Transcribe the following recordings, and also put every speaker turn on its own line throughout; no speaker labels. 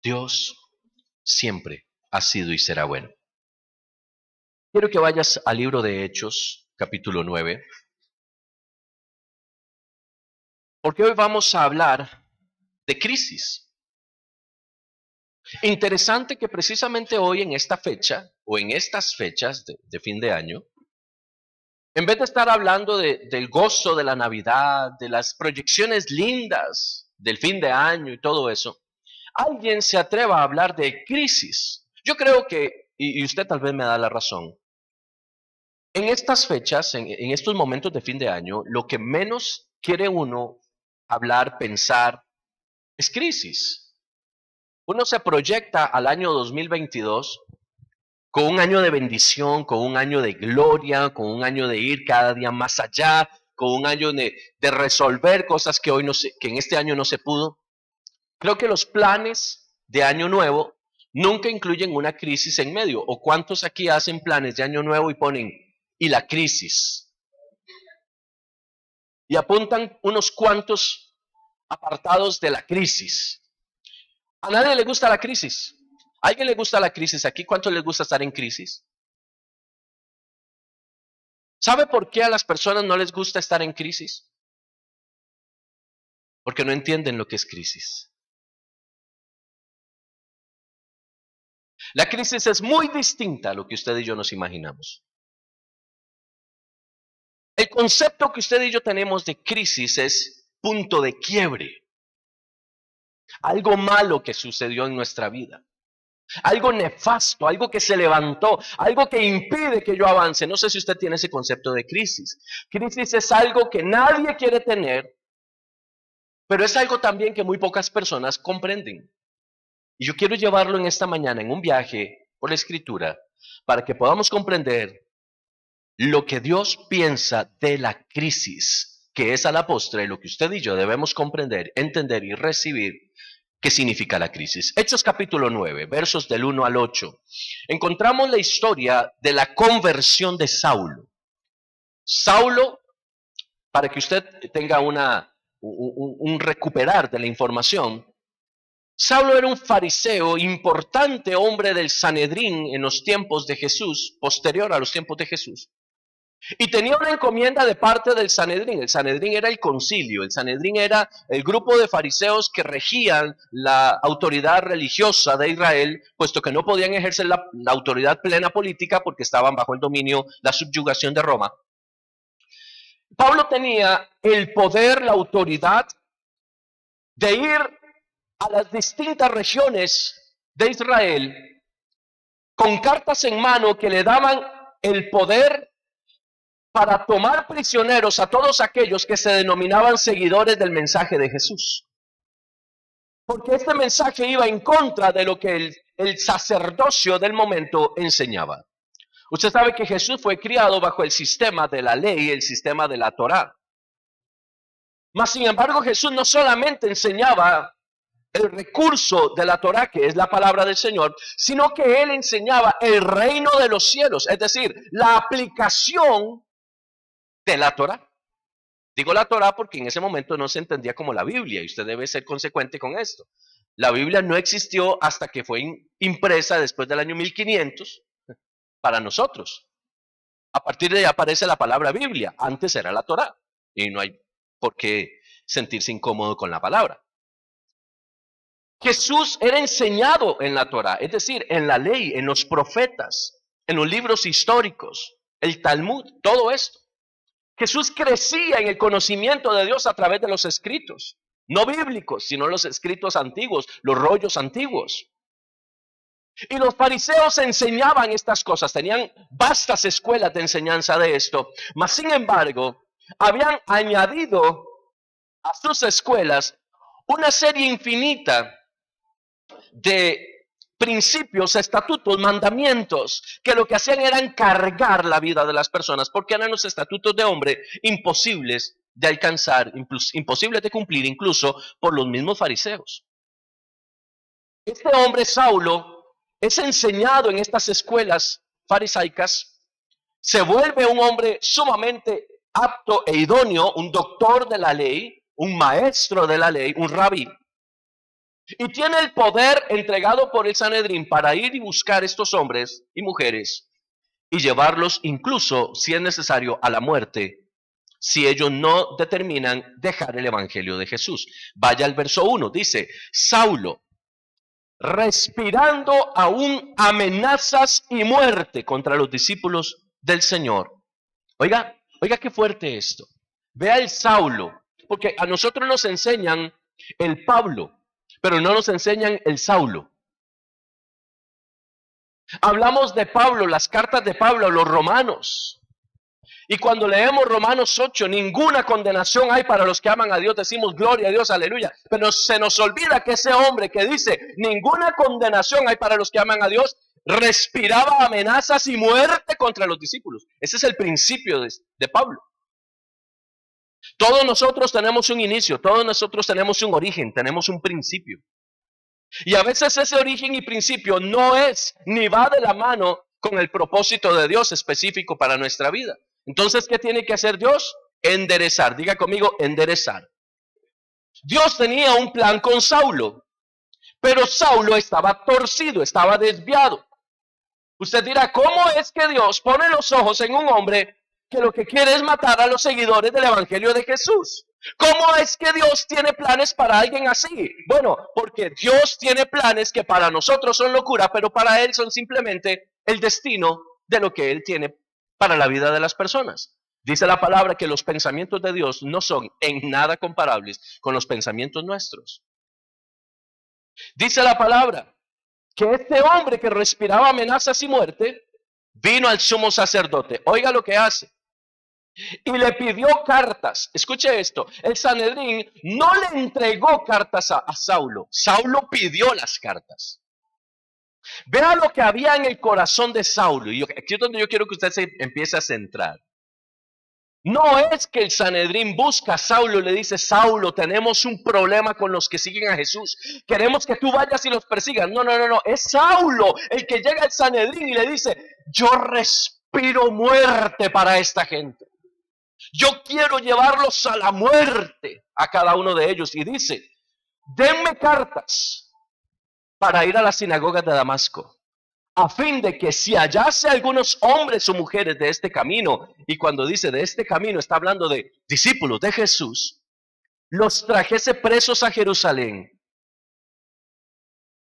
Dios siempre ha sido y será bueno. Quiero que vayas al libro de Hechos, capítulo 9, porque hoy vamos a hablar de crisis. Interesante que precisamente hoy en esta fecha, o en estas fechas de fin de año, en vez de estar hablando del gozo de la Navidad, de las proyecciones lindas del fin de año y todo eso, alguien se atreva a hablar de crisis. Yo creo que, y usted tal vez me da la razón, en estas fechas, en estos momentos de fin de año, lo que menos quiere uno hablar, pensar, es crisis. Uno se proyecta al año 2022 con un año de bendición, con un año de gloria, con un año de ir cada día más allá, con un año de resolver cosas que hoy no se, que en este año no se pudo. Creo que los planes de año nuevo nunca incluyen una crisis en medio. ¿O cuántos aquí hacen planes de año nuevo y ponen y la crisis? Y apuntan unos cuantos apartados de la crisis. A nadie le gusta la crisis. ¿A alguien le gusta la crisis aquí? ¿Cuánto les gusta estar en crisis? ¿Sabe por qué a las personas no les gusta estar en crisis? Porque no entienden lo que es crisis. La crisis es muy distinta a lo que usted y yo nos imaginamos. El concepto que usted y yo tenemos de crisis es punto de quiebre. Algo malo que sucedió en nuestra vida. Algo nefasto, algo que se levantó, algo que impide que yo avance. No sé si usted tiene ese concepto de crisis. Crisis es algo que nadie quiere tener, pero es algo también que muy pocas personas comprenden. Y yo quiero llevarlo en esta mañana en un viaje por la Escritura para que podamos comprender lo que Dios piensa de la crisis, que es a la postre lo que usted y yo debemos comprender, entender y recibir. ¿Qué significa la crisis? Hechos capítulo 9, versos del 1 al 8. Encontramos la historia de la conversión de Saulo. Saulo, para que usted tenga un recuperar de la información, Saulo era un fariseo, importante hombre del Sanedrín en los tiempos de Jesús, posterior a los tiempos de Jesús. Y tenía una encomienda de parte del Sanedrín. El Sanedrín era el concilio. El Sanedrín era el grupo de fariseos que regían la autoridad religiosa de Israel, puesto que no podían ejercer la autoridad plena política porque estaban bajo el dominio, la subyugación de Roma. Pablo tenía el poder, la autoridad de ir a las distintas regiones de Israel con cartas en mano que le daban el poder para tomar prisioneros a todos aquellos que se denominaban seguidores del mensaje de Jesús. Porque este mensaje iba en contra de lo que el sacerdocio del momento enseñaba. Usted sabe que Jesús fue criado bajo el sistema de la ley, el sistema de la Torá. Mas sin embargo, Jesús no solamente enseñaba el recurso de la Torá, que es la palabra del Señor, sino que él enseñaba el reino de los cielos, es decir, la aplicación de la Torá. Digo la Torá porque en ese momento no se entendía como la Biblia y usted debe ser consecuente con esto. La Biblia no existió hasta que fue impresa después del año 1500 para nosotros. A partir de ahí aparece la palabra Biblia. Antes era la Torá y no hay por qué sentirse incómodo con la palabra. Jesús era enseñado en la Torá, es decir, en la ley, en los profetas, en los libros históricos, el Talmud, todo esto. Jesús crecía en el conocimiento de Dios a través de los escritos, no bíblicos, sino los escritos antiguos, los rollos antiguos. Y los fariseos enseñaban estas cosas, tenían vastas escuelas de enseñanza de esto, mas sin embargo, habían añadido a sus escuelas una serie infinita de principios, estatutos, mandamientos, que lo que hacían era encargar la vida de las personas, porque eran los estatutos de hombre imposibles de alcanzar, imposibles de cumplir incluso por los mismos fariseos. Este hombre Saulo es enseñado en estas escuelas farisaicas, se vuelve un hombre sumamente apto e idóneo, un doctor de la ley, un maestro de la ley, un rabí. Y tiene el poder entregado por el Sanedrín para ir y buscar estos hombres y mujeres y llevarlos incluso, si es necesario, a la muerte, si ellos no determinan dejar el evangelio de Jesús. Vaya al verso 1, dice, Saulo, respirando aún amenazas y muerte contra los discípulos del Señor. Oiga, oiga qué fuerte esto. Vea el Saulo, porque a nosotros nos enseñan el Pablo, pero no nos enseñan el Saulo. Hablamos de Pablo, las cartas de Pablo a los romanos. Y cuando leemos Romanos 8, ninguna condenación hay para los que aman a Dios. Decimos gloria a Dios, aleluya. Pero se nos olvida que ese hombre que dice ninguna condenación hay para los que aman a Dios, respiraba amenazas y muerte contra los discípulos. Ese es el principio de Pablo. Todos nosotros tenemos un inicio, todos nosotros tenemos un origen, tenemos un principio. Y a veces ese origen y principio no es ni va de la mano con el propósito de Dios específico para nuestra vida. Entonces, ¿qué tiene que hacer Dios? Enderezar. Diga conmigo, enderezar. Dios tenía un plan con Saulo, pero Saulo estaba torcido, estaba desviado. Usted dirá, ¿cómo es que Dios pone los ojos en un hombre que lo que quiere es matar a los seguidores del Evangelio de Jesús? ¿Cómo es que Dios tiene planes para alguien así? Bueno, porque Dios tiene planes que para nosotros son locura, pero para Él son simplemente el destino de lo que Él tiene para la vida de las personas. Dice la palabra que los pensamientos de Dios no son en nada comparables con los pensamientos nuestros. Dice la palabra que este hombre que respiraba amenazas y muerte vino al sumo sacerdote. Oiga lo que hace. Y le pidió cartas. Escuche esto. El Sanedrín no le entregó cartas a Saulo. Saulo pidió las cartas. Vea lo que había en el corazón de Saulo. Y aquí es donde yo quiero que usted se empiece a centrar. No es que el Sanedrín busca a Saulo y le dice, Saulo, tenemos un problema con los que siguen a Jesús. Queremos que tú vayas y los persigas. No. Es Saulo el que llega al Sanedrín y le dice, yo respiro muerte para esta gente. Yo quiero llevarlos a la muerte a cada uno de ellos. Y dice, denme cartas para ir a las sinagogas de Damasco, a fin de que si hallase algunos hombres o mujeres de este camino, y cuando dice de este camino está hablando de discípulos de Jesús, los trajese presos a Jerusalén.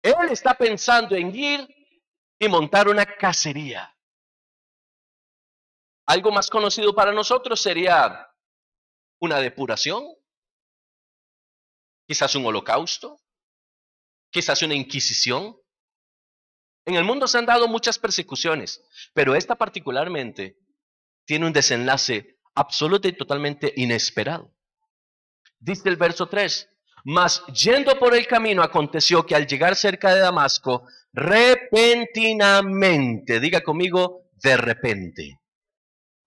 Él está pensando en ir y montar una cacería. Algo más conocido para nosotros sería una depuración, quizás un holocausto, quizás una inquisición. En el mundo se han dado muchas persecuciones, pero esta particularmente tiene un desenlace absoluto y totalmente inesperado. Dice el verso 3, mas yendo por el camino aconteció que al llegar cerca de Damasco, repentinamente, diga conmigo, de repente.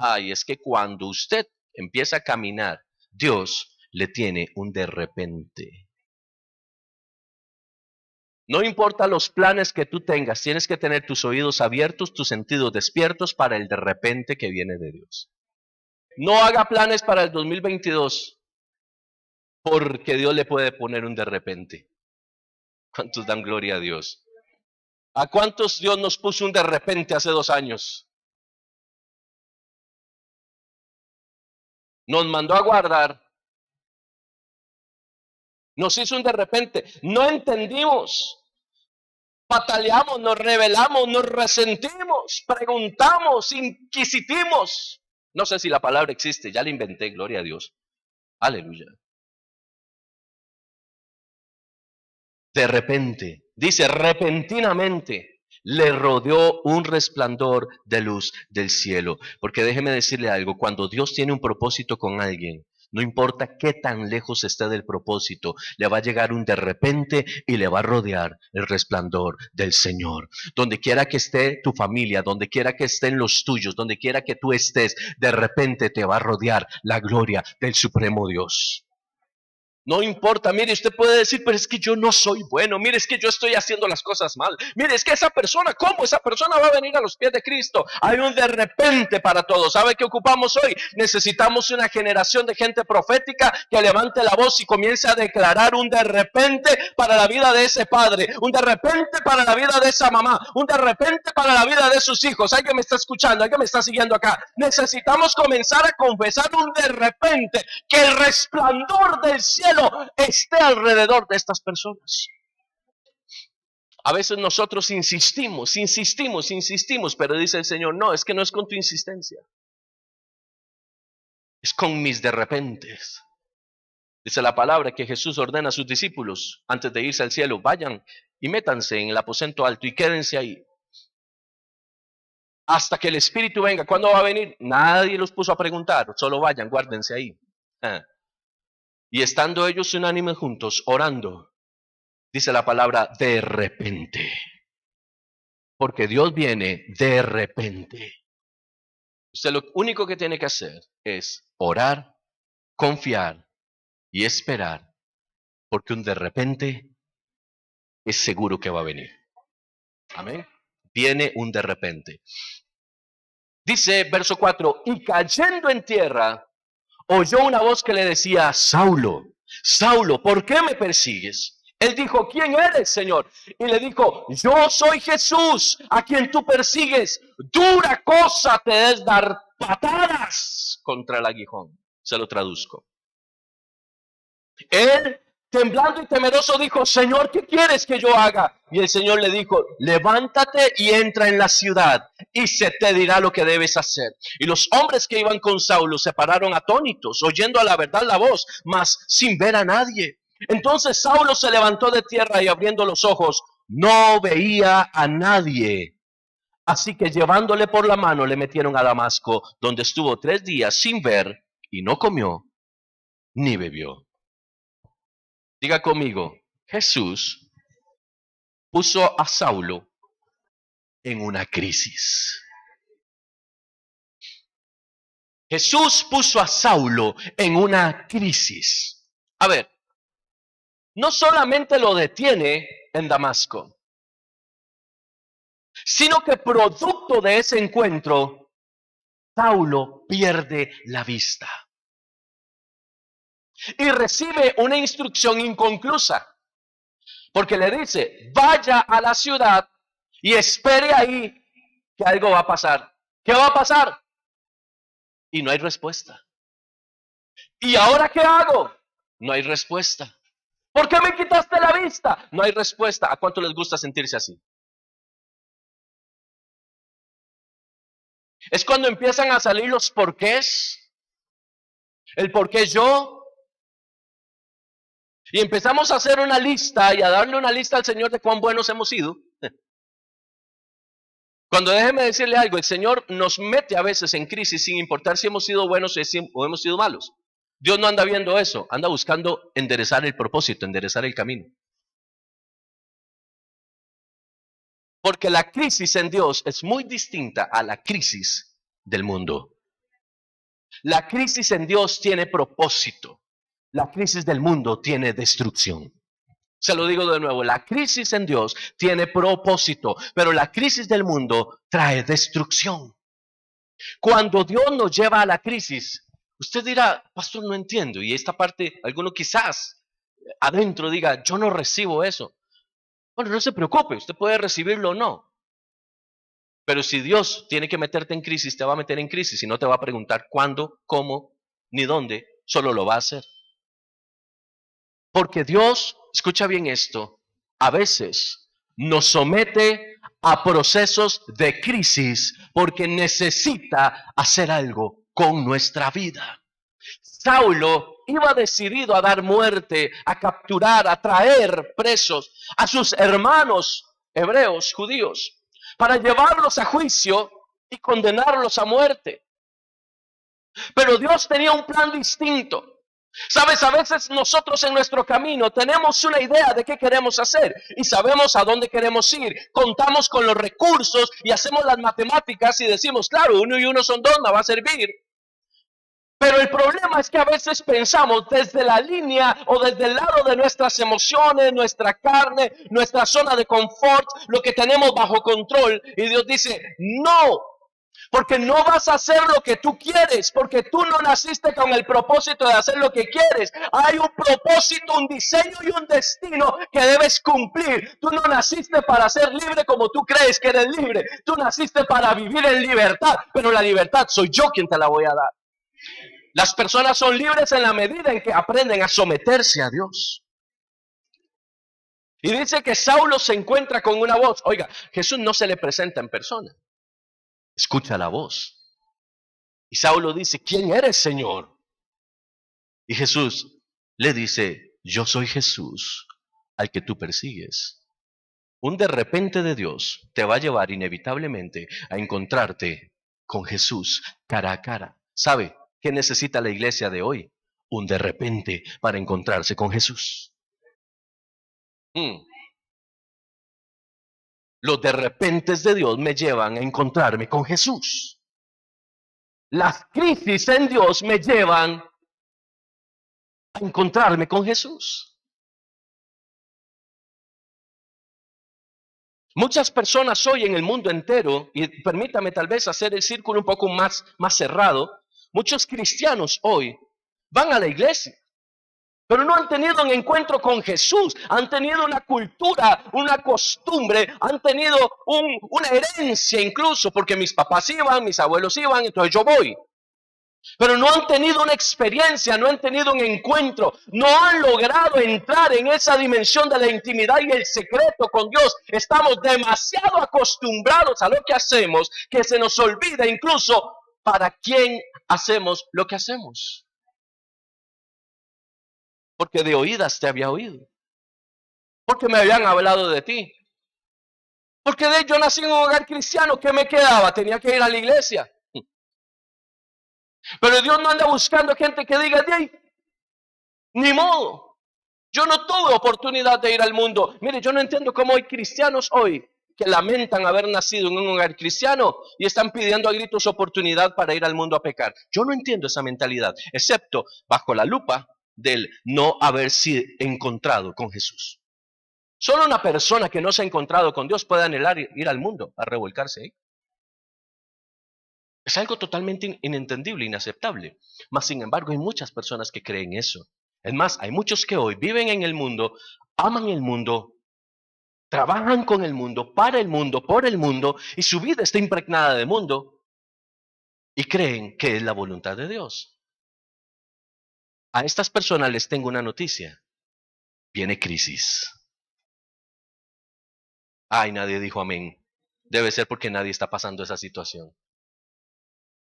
Ay, es que cuando usted empieza a caminar, Dios le tiene un de repente. No importa los planes que tú tengas, tienes que tener tus oídos abiertos, tus sentidos despiertos para el de repente que viene de Dios. No haga planes para el 2022, porque Dios le puede poner un de repente. ¿Cuántos dan gloria a Dios? ¿A cuántos Dios nos puso un de repente hace 2 años? Nos mandó a guardar. Nos hizo un de repente. No entendimos. Pataleamos, nos rebelamos, nos resentimos, preguntamos, inquisitimos. No sé si la palabra existe, ya la inventé, gloria a Dios. Aleluya. De repente, dice repentinamente, le rodeó un resplandor de luz del cielo. Porque déjeme decirle algo, cuando Dios tiene un propósito con alguien, no importa qué tan lejos esté del propósito, le va a llegar un de repente y le va a rodear el resplandor del Señor. Donde quiera que esté tu familia, donde quiera que estén los tuyos, donde quiera que tú estés, de repente te va a rodear la gloria del Supremo Dios. No importa, mire, usted puede decir, pero es que yo no soy bueno, mire, es que yo estoy haciendo las cosas mal, mire, es que esa persona, ¿cómo esa persona va a venir a los pies de Cristo? Hay un de repente para todos. ¿Sabe qué ocupamos hoy? Necesitamos una generación de gente profética que levante la voz y comience a declarar un de repente para la vida de ese padre, un de repente para la vida de esa mamá, un de repente para la vida de sus hijos. ¿Alguien me está escuchando? ¿Alguien me está siguiendo acá? Necesitamos comenzar a confesar un de repente, que el resplandor del cielo esté alrededor de estas personas. A veces nosotros insistimos, pero dice el Señor, no, es que no es con tu insistencia, es con mis de repentes. Dice la palabra que Jesús ordena a sus discípulos, antes de irse al cielo, vayan y métanse en el aposento alto y quédense ahí hasta que el Espíritu venga. ¿Cuándo va a venir? Nadie los puso a preguntar, solo vayan, guárdense ahí. Y estando ellos unánimes juntos, orando, dice la palabra, de repente. Porque Dios viene de repente. Usted lo único que tiene que hacer es orar, confiar y esperar. Porque un de repente es seguro que va a venir. Amén. Viene un de repente. Dice verso 4, y cayendo en tierra, oyó una voz que le decía, Saulo, Saulo, ¿por qué me persigues? Él dijo, ¿quién eres, Señor? Y le dijo, yo soy Jesús, a quien tú persigues. Dura cosa te es dar patadas contra el aguijón. Se lo traduzco. Él, temblando y temeroso, dijo, Señor, ¿qué quieres que yo haga? Y el Señor le dijo, levántate y entra en la ciudad, y se te dirá lo que debes hacer. Y los hombres que iban con Saulo se pararon atónitos, oyendo a la verdad la voz, mas sin ver a nadie. Entonces Saulo se levantó de tierra y abriendo los ojos, no veía a nadie. Así que llevándole por la mano le metieron a Damasco, donde estuvo 3 días sin ver, y no comió ni bebió. Diga conmigo, Jesús puso a Saulo en una crisis. Jesús puso a Saulo en una crisis. A ver, no solamente lo detiene en Damasco, sino que producto de ese encuentro, Saulo pierde la vista y recibe una instrucción inconclusa, porque le dice, vaya a la ciudad y espere ahí que algo va a pasar. ¿Qué va a pasar? Y no hay respuesta. ¿Y ahora qué hago? No hay respuesta. ¿Por qué me quitaste la vista? No hay respuesta. ¿A cuánto les gusta sentirse así? Es cuando empiezan a salir los porqués. El por qué yo. Y empezamos a hacer una lista y a darle una lista al Señor de cuán buenos hemos sido. Cuando déjeme decirle algo, el Señor nos mete a veces en crisis sin importar si hemos sido buenos o hemos sido malos. Dios no anda viendo eso, anda buscando enderezar el propósito, enderezar el camino. Porque la crisis en Dios es muy distinta a la crisis del mundo. La crisis en Dios tiene propósito. La crisis del mundo tiene destrucción. Se lo digo de nuevo, la crisis en Dios tiene propósito, pero la crisis del mundo trae destrucción. Cuando Dios nos lleva a la crisis, usted dirá, pastor, no entiendo. Y esta parte, alguno quizás adentro diga, yo no recibo eso. Bueno, no se preocupe, usted puede recibirlo o no. Pero si Dios tiene que meterte en crisis, te va a meter en crisis y no te va a preguntar cuándo, cómo, ni dónde, solo lo va a hacer. Porque Dios, escucha bien esto, a veces nos somete a procesos de crisis porque necesita hacer algo con nuestra vida. Saulo iba decidido a dar muerte, a capturar, a traer presos a sus hermanos hebreos, judíos, para llevarlos a juicio y condenarlos a muerte. Pero Dios tenía un plan distinto. Sabes, a veces nosotros en nuestro camino tenemos una idea de qué queremos hacer y sabemos a dónde queremos ir. Contamos con los recursos y hacemos las matemáticas y decimos, claro, 1 y 1 son 2, me va a servir. Pero el problema es que a veces pensamos desde la línea o desde el lado de nuestras emociones, nuestra carne, nuestra zona de confort, lo que tenemos bajo control. Y Dios dice, no, porque no vas a hacer lo que tú quieres, porque tú no naciste con el propósito de hacer lo que quieres. Hay un propósito, un diseño y un destino que debes cumplir. Tú no naciste para ser libre como tú crees que eres libre. Tú naciste para vivir en libertad, pero la libertad soy yo quien te la voy a dar. Las personas son libres en la medida en que aprenden a someterse a Dios. Y dice que Saulo se encuentra con una voz. Oiga, Jesús no se le presenta en persona. Escucha la voz. Y Saulo dice, ¿quién eres, Señor? Y Jesús le dice, yo soy Jesús al que tú persigues. Un de repente de Dios te va a llevar inevitablemente a encontrarte con Jesús cara a cara. ¿Sabe qué necesita la iglesia de hoy? Un de repente para encontrarse con Jesús. Los de repentes de Dios me llevan a encontrarme con Jesús. Las crisis en Dios me llevan a encontrarme con Jesús. Muchas personas hoy en el mundo entero, y permítame tal vez hacer el círculo un poco más cerrado, muchos cristianos hoy van a la iglesia, pero no han tenido un encuentro con Jesús, han tenido una cultura, una costumbre, han tenido una herencia incluso, porque mis papás iban, mis abuelos iban, entonces yo voy. Pero no han tenido una experiencia, no han tenido un encuentro, no han logrado entrar en esa dimensión de la intimidad y el secreto con Dios. Estamos demasiado acostumbrados a lo que hacemos que se nos olvida incluso para quién hacemos lo que hacemos. Porque de oídas te había oído, porque me habían hablado de ti, porque yo nací en un hogar cristiano. ¿Qué me quedaba? Tenía que ir a la iglesia. Pero Dios no anda buscando gente que diga, de ahí, ni modo. Yo no tuve oportunidad de ir al mundo. Mire, yo no entiendo cómo hay cristianos hoy que lamentan haber nacido en un hogar cristiano y están pidiendo a gritos oportunidad para ir al mundo a pecar. Yo no entiendo esa mentalidad, excepto bajo la lupa del no haberse encontrado con Jesús. Solo una persona que no se ha encontrado con Dios puede anhelar ir al mundo a revolcarse ahí. Es algo totalmente inentendible, inaceptable. Mas, sin embargo, hay muchas personas que creen eso. Es más, hay muchos que hoy viven en el mundo, aman el mundo, trabajan con el mundo, para el mundo, por el mundo, y su vida está impregnada de mundo, y creen que es la voluntad de Dios. A estas personas les tengo una noticia. Viene crisis. Ay, nadie dijo amén. Debe ser porque nadie está pasando esa situación.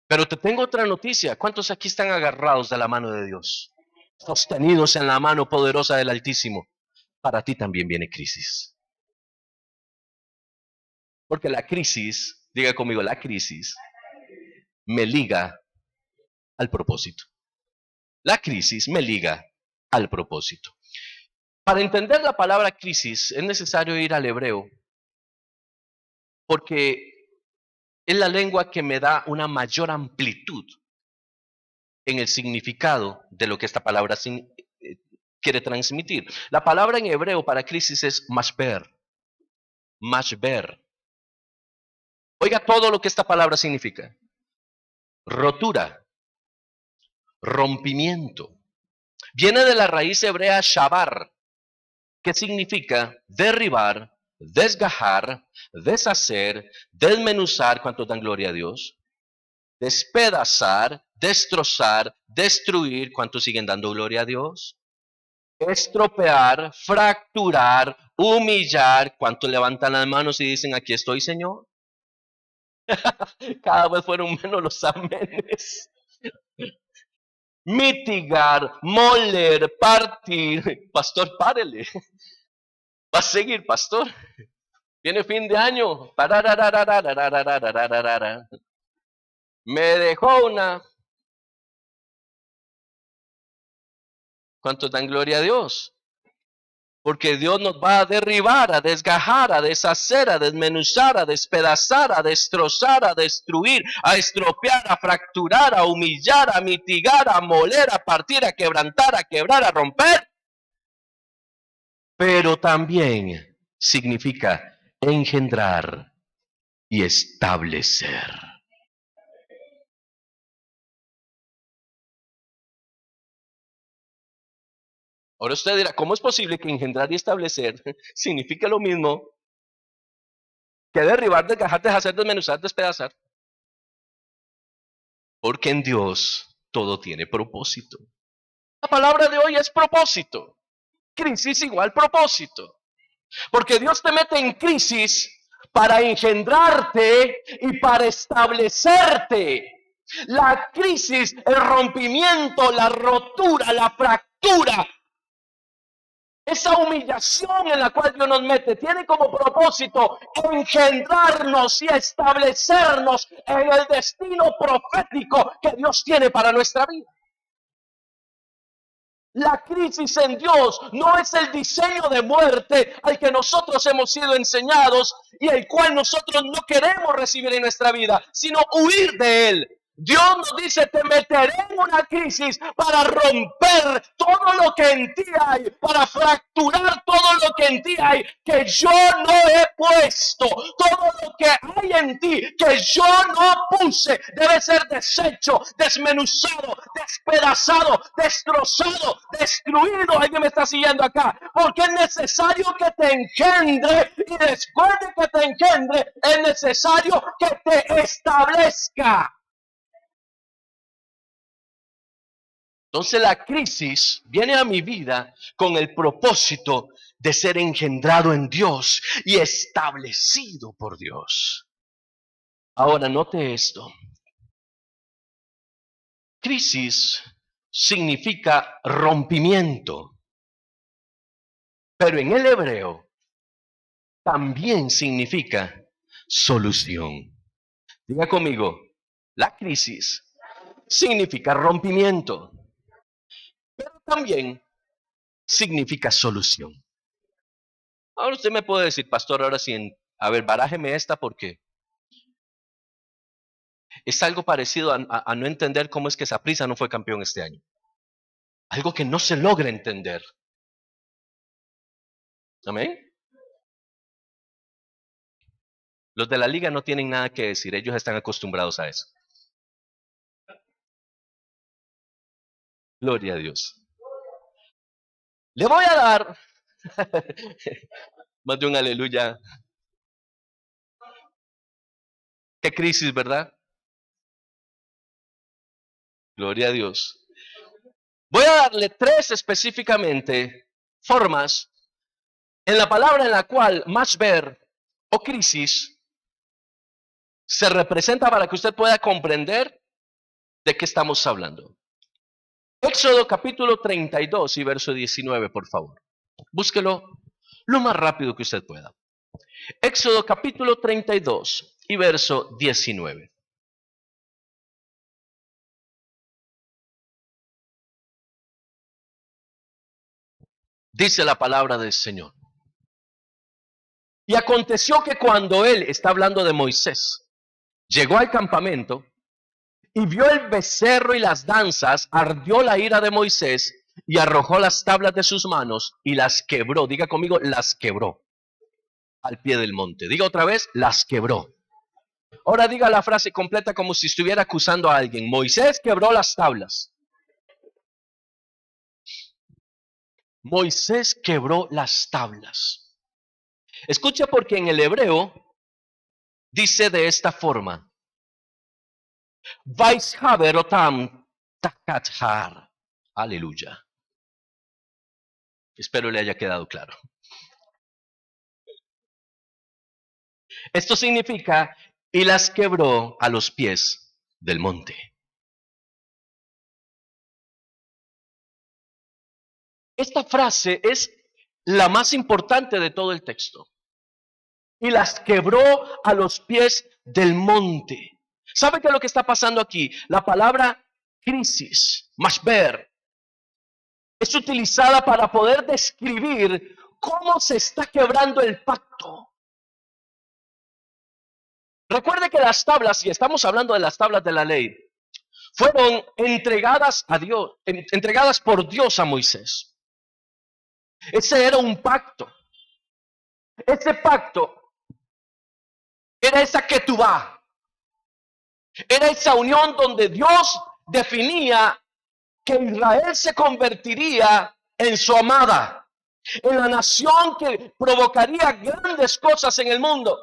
Pero te tengo otra noticia. ¿Cuántos aquí están agarrados de la mano de Dios? Sostenidos en la mano poderosa del Altísimo. Para ti también viene crisis. Porque la crisis, diga conmigo, la crisis me liga al propósito. La crisis me liga al propósito. Para entender la palabra crisis es necesario ir al hebreo, porque es la lengua que me da una mayor amplitud en el significado de lo que esta palabra quiere transmitir. La palabra en hebreo para crisis es mashber. Mashber. Oiga todo lo que esta palabra significa. Rotura, rompimiento. Viene de la raíz hebrea shabar, que significa derribar, desgajar, deshacer, desmenuzar, ¿cuántos dan gloria a Dios? Despedazar, destrozar, destruir, ¿cuántos siguen dando gloria a Dios? Estropear, fracturar, humillar, ¿cuántos levantan las manos y dicen, aquí estoy, Señor? Cada vez fueron menos los amenes. Mitigar, moler, partir. Pastor, párele. Va a seguir, pastor. Viene fin de año. Me dejó una. ¿Cuántos dan gloria a Dios? Porque Dios nos va a derribar, a desgajar, a deshacer, a desmenuzar, a despedazar, a destrozar, a destruir, a estropear, a fracturar, a humillar, a mitigar, a moler, a partir, a quebrantar, a quebrar, a romper. Pero también significa engendrar y establecer. Ahora usted dirá, ¿cómo es posible que engendrar y establecer signifique lo mismo que derribar, desgajar, deshacer, desmenuzar, despedazar? Porque en Dios todo tiene propósito. La palabra de hoy es propósito. Crisis igual propósito. Porque Dios te mete en crisis para engendrarte y para establecerte. La crisis, el rompimiento, la rotura, la fractura, esa humillación en la cual Dios nos mete, tiene como propósito engendrarnos y establecernos en el destino profético que Dios tiene para nuestra vida. La crisis en Dios no es el diseño de muerte al que nosotros hemos sido enseñados y el cual nosotros no queremos recibir en nuestra vida, sino huir de él. Dios nos dice, te meteré en una crisis para romper todo lo que en ti hay, para fracturar todo lo que en ti hay, que yo no he puesto. Todo lo que hay en ti, que yo no puse, debe ser deshecho, desmenuzado, despedazado, destrozado, destruido. Alguien me está siguiendo acá, porque es necesario que te engendre y después de que te engendre, es necesario que te establezca. Entonces la crisis viene a mi vida con el propósito de ser engendrado en Dios y establecido por Dios. Ahora note esto. Crisis significa rompimiento, pero en el hebreo también significa solución. Diga conmigo, la crisis significa rompimiento, pero también significa solución. Ahora usted me puede decir, pastor, ahora sí, a ver, barájeme esta porque es algo parecido a no entender cómo es que Saprissa no fue campeón este año. Algo que no se logra entender. ¿Amén? Los de la liga no tienen nada que decir, ellos están acostumbrados a eso. Gloria a Dios. Le voy a dar más de un aleluya. Qué crisis, ¿verdad? Gloria a Dios. Voy a darle 3 específicamente formas en la palabra en la cual mashber o crisis se representa para que usted pueda comprender de qué estamos hablando. Éxodo capítulo 32 y verso 19, por favor. Búsquelo lo más rápido que usted pueda. Éxodo capítulo 32 y verso 19. Dice la palabra del Señor. Y aconteció que cuando él, está hablando de Moisés, llegó al campamento y vio el becerro y las danzas, ardió la ira de Moisés y arrojó las tablas de sus manos y las quebró. Diga conmigo, las quebró al pie del monte. Diga otra vez, las quebró. Ahora diga la frase completa como si estuviera acusando a alguien. Moisés quebró las tablas. Moisés quebró las tablas. Escucha porque en el hebreo dice de esta forma. Vaishaberotam takathar. Aleluya. Espero le haya quedado claro. Esto significa, y las quebró a los pies del monte. Esta frase es la más importante de todo el texto. Y las quebró a los pies del monte. ¿Sabe qué es lo que está pasando aquí? La palabra crisis, mashber, es utilizada para poder describir cómo se está quebrando el pacto. Recuerde que las tablas, y estamos hablando de las tablas de la ley, fueron entregadas a Dios, entregadas por Dios a Moisés. Ese era un pacto. Ese pacto era esa ketubá. Era esa unión donde Dios definía que Israel se convertiría en su amada, en la nación que provocaría grandes cosas en el mundo,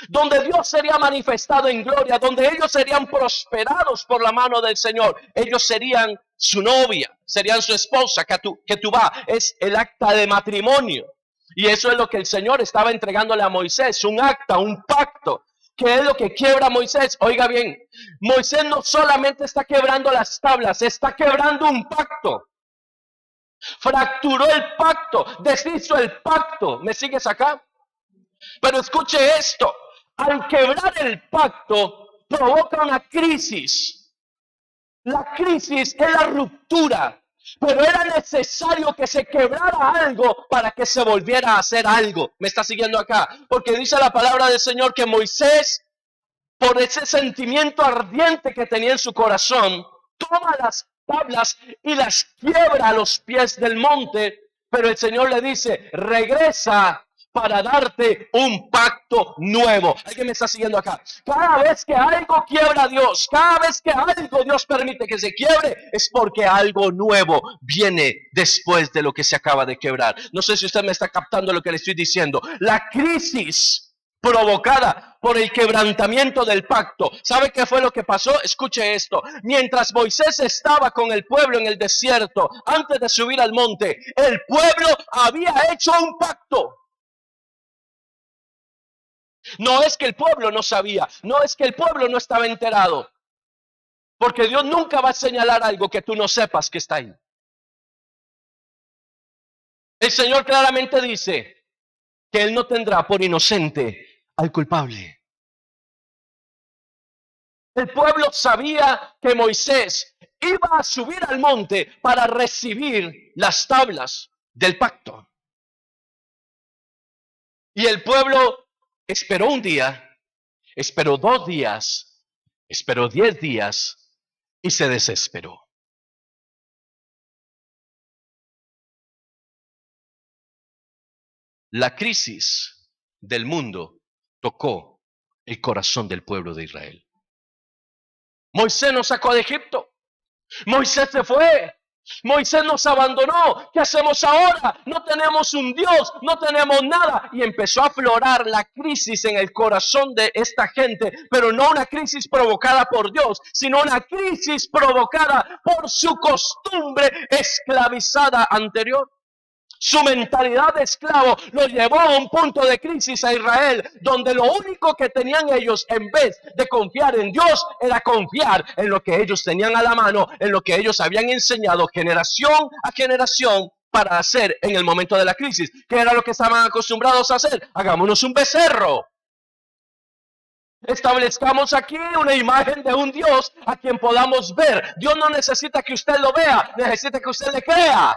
donde Dios sería manifestado en gloria, donde ellos serían prosperados por la mano del Señor. Ellos serían su novia, serían su esposa, ketubá, es el acta de matrimonio. Y eso es lo que el Señor estaba entregándole a Moisés, un acta, un pacto. ¿Qué es lo que quiebra Moisés? Oiga bien, Moisés no solamente está quebrando las tablas, está quebrando un pacto. Fracturó el pacto, deshizo el pacto. ¿Me sigues acá? Pero escuche esto, al quebrar el pacto provoca una crisis. La crisis es la ruptura, pero era necesario que se quebrara algo para que se volviera a hacer algo. ¿Me está siguiendo acá? Porque dice la palabra del Señor que Moisés, por ese sentimiento ardiente que tenía en su corazón, toma las tablas y las quiebra a los pies del monte, pero el Señor le dice, regresa para darte un pacto nuevo. ¿Alguien me está siguiendo acá? Cada vez que algo quiebra a Dios, cada vez que algo Dios permite que se quiebre, es porque algo nuevo viene después de lo que se acaba de quebrar. No sé si usted me está captando lo que le estoy diciendo. La crisis provocada por el quebrantamiento del pacto. ¿Sabe qué fue lo que pasó? Escuche esto. Mientras Moisés estaba con el pueblo en el desierto, antes de subir al monte, el pueblo había hecho un pacto. No es que el pueblo no sabía, no es que el pueblo no estaba enterado, porque Dios nunca va a señalar algo que tú no sepas que está ahí. El Señor claramente dice que Él no tendrá por inocente al culpable. El pueblo sabía que Moisés iba a subir al monte para recibir las tablas del pacto. Y el pueblo esperó un día, esperó 2 días, esperó 10 días y se desesperó. La crisis del mundo tocó el corazón del pueblo de Israel. Moisés nos sacó de Egipto. Moisés se fue. Moisés nos abandonó. ¿Qué hacemos ahora? No tenemos un Dios, no tenemos nada. Y empezó a aflorar la crisis en el corazón de esta gente, pero no una crisis provocada por Dios, sino una crisis provocada por su costumbre esclavizada anterior. Su mentalidad de esclavo lo llevó a un punto de crisis a Israel, donde lo único que tenían ellos, en vez de confiar en Dios, era confiar en lo que ellos tenían a la mano, en lo que ellos habían enseñado generación a generación para hacer en el momento de la crisis. ¿Qué era lo que estaban acostumbrados a hacer? Hagámonos un becerro. Establezcamos aquí una imagen de un Dios a quien podamos ver. Dios no necesita que usted lo vea, necesita que usted le crea.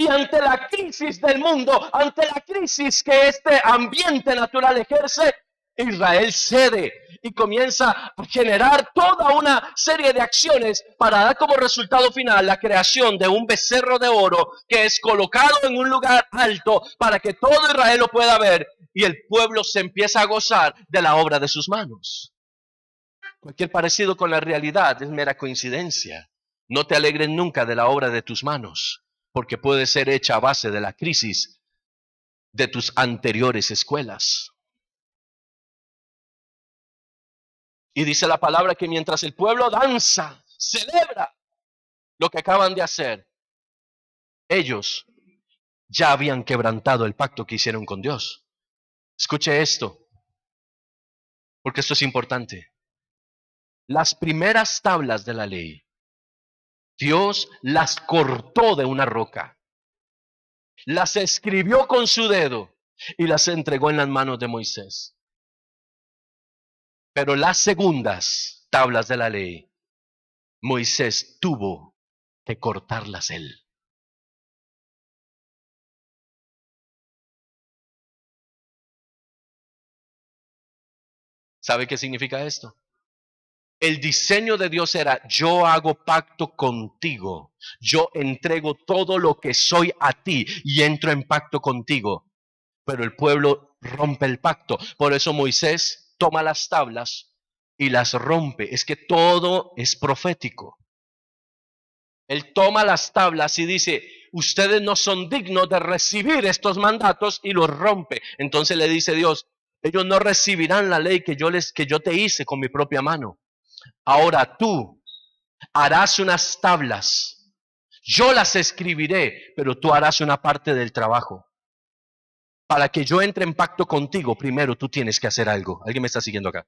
Y ante la crisis del mundo, ante la crisis que este ambiente natural ejerce, Israel cede y comienza a generar toda una serie de acciones para dar como resultado final la creación de un becerro de oro que es colocado en un lugar alto para que todo Israel lo pueda ver y el pueblo se empieza a gozar de la obra de sus manos. Cualquier parecido con la realidad es mera coincidencia. No te alegres nunca de la obra de tus manos, porque puede ser hecha a base de la crisis de tus anteriores escuelas. Y dice la palabra que mientras el pueblo danza, celebra lo que acaban de hacer, ellos ya habían quebrantado el pacto que hicieron con Dios. Escuche esto, porque esto es importante. Las primeras tablas de la ley, Dios las cortó de una roca, las escribió con su dedo y las entregó en las manos de Moisés. Pero las segundas tablas de la ley, Moisés tuvo que cortarlas él. ¿Sabe qué significa esto? El diseño de Dios era: yo hago pacto contigo, yo entrego todo lo que soy a ti y entro en pacto contigo. Pero el pueblo rompe el pacto. Por eso Moisés toma las tablas y las rompe. Es que todo es profético. Él toma las tablas y dice: ustedes no son dignos de recibir estos mandatos, y los rompe. Entonces le dice Dios: ellos no recibirán la ley que yo te hice con mi propia mano. Ahora tú harás unas tablas. Yo las escribiré, pero tú harás una parte del trabajo. Para que yo entre en pacto contigo, primero tú tienes que hacer algo. ¿Alguien me está siguiendo acá?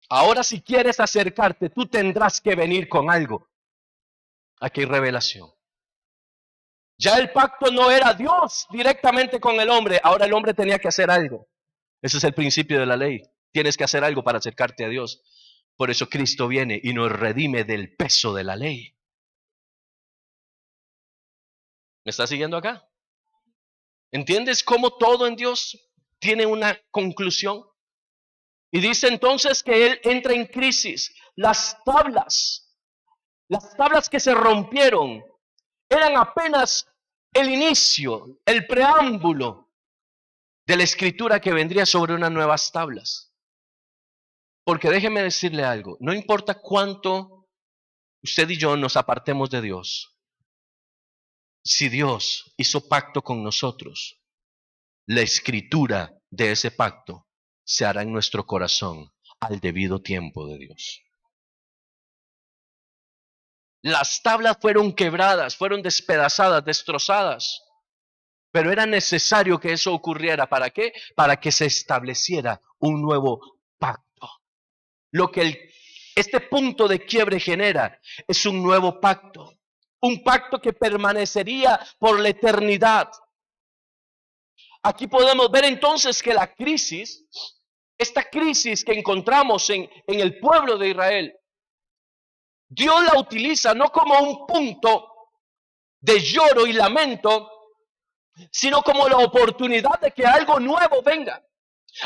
Ahora, si quieres acercarte, tú tendrás que venir con algo. Aquí hay revelación. Ya el pacto no era Dios directamente con el hombre. Ahora el hombre tenía que hacer algo. Ese es el principio de la ley. Tienes que hacer algo para acercarte a Dios. Por eso Cristo viene y nos redime del peso de la ley. ¿Me está siguiendo acá? ¿Entiendes cómo todo en Dios tiene una conclusión? Y dice entonces que Él entra en crisis. Las tablas que se rompieron eran apenas el inicio, el preámbulo de la escritura que vendría sobre unas nuevas tablas. Porque déjeme decirle algo: no importa cuánto usted y yo nos apartemos de Dios, si Dios hizo pacto con nosotros, la escritura de ese pacto se hará en nuestro corazón al debido tiempo de Dios. Las tablas fueron quebradas, fueron despedazadas, destrozadas. Pero era necesario que eso ocurriera. ¿Para qué? Para que se estableciera un nuevo pacto. Lo que este punto de quiebre genera es un nuevo pacto. Un pacto que permanecería por la eternidad. Aquí podemos ver entonces que la crisis, esta crisis que encontramos en el pueblo de Israel, Dios la utiliza no como un punto de lloro y lamento, sino como la oportunidad de que algo nuevo venga.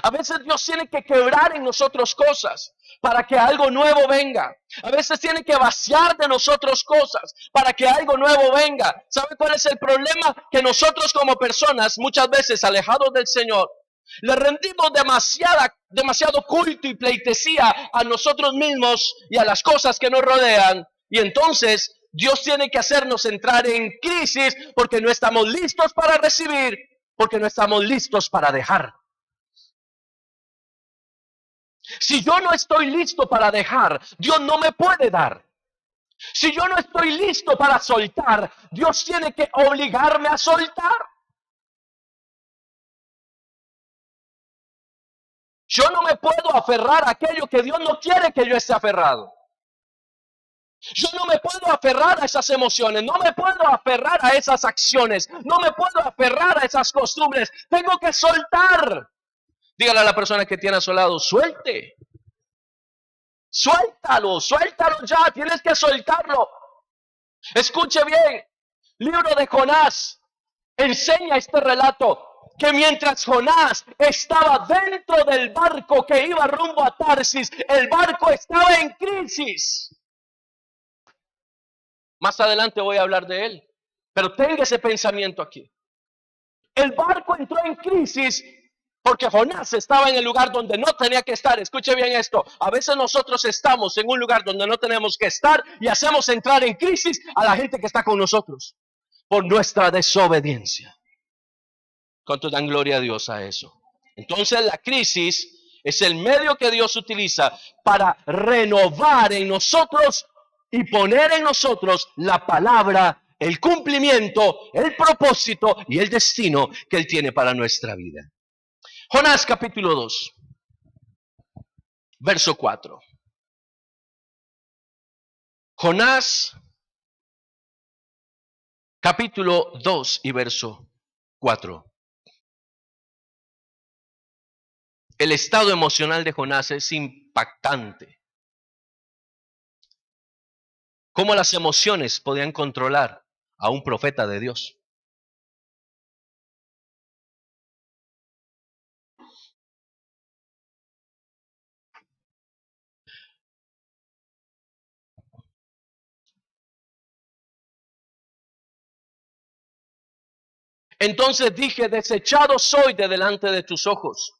A veces Dios tiene que quebrar en nosotros cosas para que algo nuevo venga. A veces tiene que vaciar de nosotros cosas para que algo nuevo venga. ¿Sabe cuál es el problema? Que nosotros como personas, muchas veces alejados del Señor, le rendimos demasiado culto y pleitesía a nosotros mismos y a las cosas que nos rodean. Y entonces Dios tiene que hacernos entrar en crisis porque no estamos listos para recibir, porque no estamos listos para dejar. Si yo no estoy listo para dejar, Dios no me puede dar. Si yo no estoy listo para soltar, Dios tiene que obligarme a soltar. Yo no me puedo aferrar a aquello que Dios no quiere que yo esté aferrado. Yo no me puedo aferrar a esas emociones, no me puedo aferrar a esas acciones, no me puedo aferrar a esas costumbres. Tengo que soltar. Dígale a la persona que tiene a su lado: suelte. Suéltalo, suéltalo ya, tienes que soltarlo. Escuche bien, libro de Jonás enseña este relato, que mientras Jonás estaba dentro del barco que iba rumbo a Tarsis, el barco estaba en crisis. Más adelante voy a hablar de él, pero tenga ese pensamiento aquí. El barco entró en crisis porque Jonás estaba en el lugar donde no tenía que estar. Escuche bien esto: a veces nosotros estamos en un lugar donde no tenemos que estar y hacemos entrar en crisis a la gente que está con nosotros por nuestra desobediencia. ¿Cuánto dan gloria a Dios a eso? Entonces la crisis es el medio que Dios utiliza para renovar en nosotros y poner en nosotros la palabra, el cumplimiento, el propósito y el destino que Él tiene para nuestra vida. Jonás capítulo 2, verso 4. Jonás capítulo 2 y verso 4. El estado emocional de Jonás es impactante. Cómo las emociones podían controlar a un profeta de Dios. Entonces dije, desechado soy de delante de tus ojos,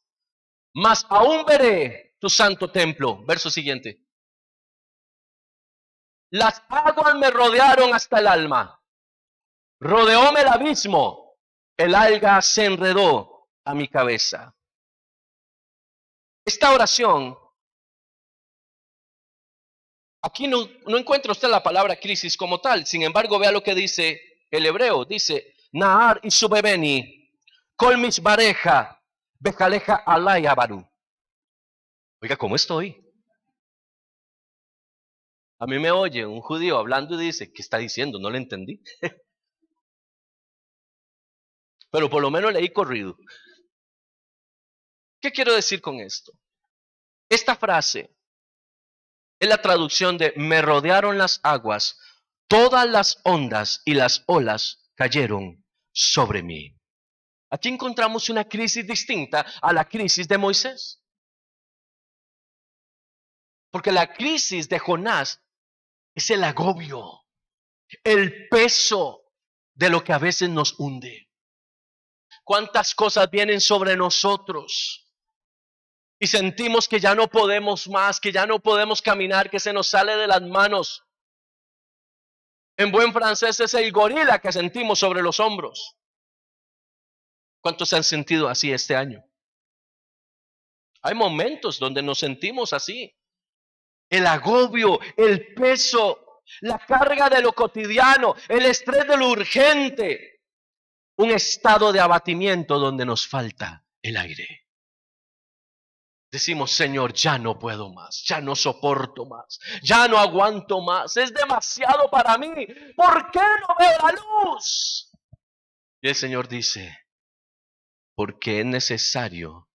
mas aún veré tu santo templo. Verso siguiente. Las aguas me rodearon hasta el alma, rodeóme el abismo, el alga se enredó a mi cabeza. Esta oración, aquí no encuentra usted la palabra crisis como tal, sin embargo vea lo que dice el hebreo, dice, Nahar y subebeni, kol misbareja, bejaleja alay abaru. Oiga, ¿cómo estoy? A mí me oye un judío hablando y dice, ¿qué está diciendo? No le entendí. Pero por lo menos leí corrido. ¿Qué quiero decir con esto? Esta frase es la traducción de me rodearon las aguas, todas las ondas y las olas cayeron sobre mí. Aquí encontramos una crisis distinta a la crisis de Moisés. Porque la crisis de Jonás es el agobio, el peso de lo que a veces nos hunde. ¿Cuántas cosas vienen sobre nosotros? Y sentimos que ya no podemos más, que ya no podemos caminar, que se nos sale de las manos. En buen francés es el gorila que sentimos sobre los hombros. ¿Cuántos se han sentido así este año? Hay momentos donde nos sentimos así. El agobio, el peso, la carga de lo cotidiano, el estrés de lo urgente. Un estado de abatimiento donde nos falta el aire. Decimos, Señor, ya no puedo más, ya no soporto más, ya no aguanto más, es demasiado para mí. ¿Por qué no veo la luz? Y el Señor dice, porque es necesario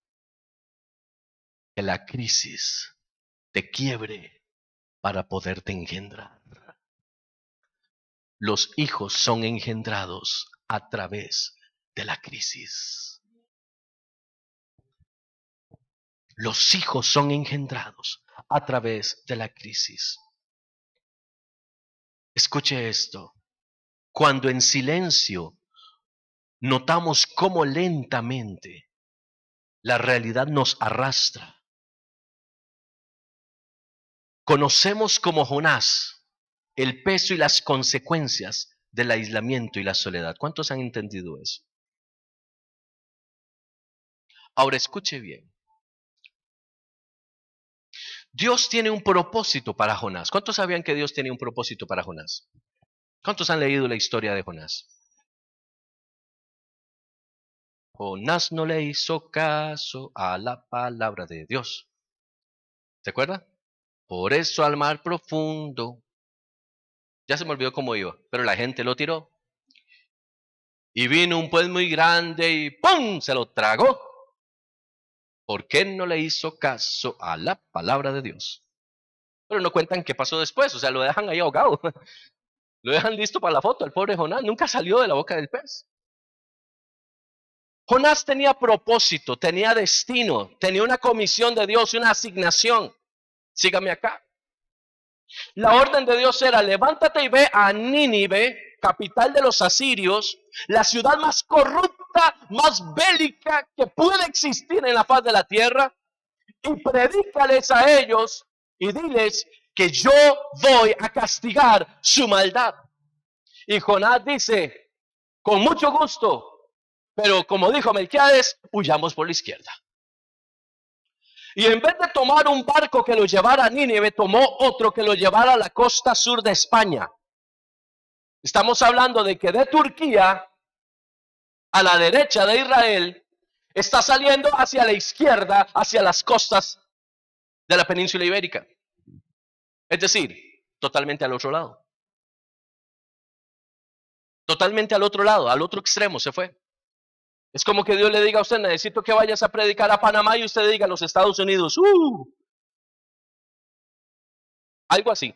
que la crisis te quiebre para poderte engendrar. Los hijos son engendrados a través de la crisis. Los hijos son engendrados a través de la crisis. Escuche esto. Cuando en silencio notamos cómo lentamente la realidad nos arrastra. Conocemos como Jonás el peso y las consecuencias del aislamiento y la soledad. ¿Cuántos han entendido eso? Ahora escuche bien. Dios tiene un propósito para Jonás. ¿Cuántos sabían que Dios tenía un propósito para Jonás? ¿Cuántos han leído la historia de Jonás? Jonás no le hizo caso a la palabra de Dios. ¿Se acuerda? Por eso al mar profundo. Ya se me olvidó cómo iba, pero la gente lo tiró. Y vino un pez muy grande y ¡pum! Se lo tragó. ¿Por qué no le hizo caso a la palabra de Dios? Pero no cuentan qué pasó después, o sea, lo dejan ahí ahogado. Lo dejan listo para la foto, el pobre Jonás nunca salió de la boca del pez. Jonás tenía propósito, tenía destino, tenía una comisión de Dios, una asignación. Sígame acá. La orden de Dios era, levántate y ve a Nínive, capital de los asirios, la ciudad más corrupta, más bélica que puede existir en la faz de la tierra, y predícales a ellos y diles que yo voy a castigar su maldad. Y Jonás dice, con mucho gusto, pero como dijo Melquiades, huyamos por la izquierda. Y en vez de tomar un barco que lo llevara a Nínive, tomó otro que lo llevara a la costa sur de España. Estamos hablando de que de Turquía a la derecha de Israel está saliendo hacia la izquierda, hacia las costas de la península ibérica. Es decir, totalmente al otro lado. Totalmente al otro lado, al otro extremo se fue. Es como que Dios le diga a usted, necesito que vayas a predicar a Panamá y usted diga a los Estados Unidos, algo así.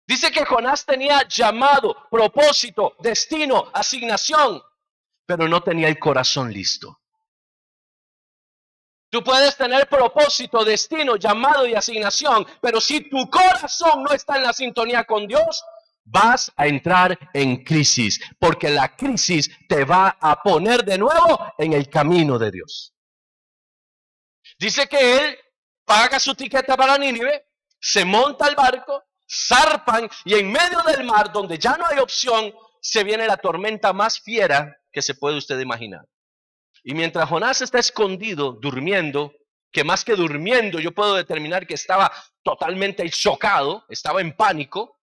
Dice que Jonás tenía llamado, propósito, destino, asignación, pero no tenía el corazón listo. Tú puedes tener propósito, destino, llamado y asignación, pero si tu corazón no está en la sintonía con Dios, vas a entrar en crisis, porque la crisis te va a poner de nuevo en el camino de Dios. Dice que él paga su tiquete para Nínive, se monta al barco, zarpan y en medio del mar, donde ya no hay opción, se viene la tormenta más fiera que se puede usted imaginar. Y mientras Jonás está escondido, durmiendo, que más que durmiendo yo puedo determinar que estaba totalmente chocado, estaba en pánico,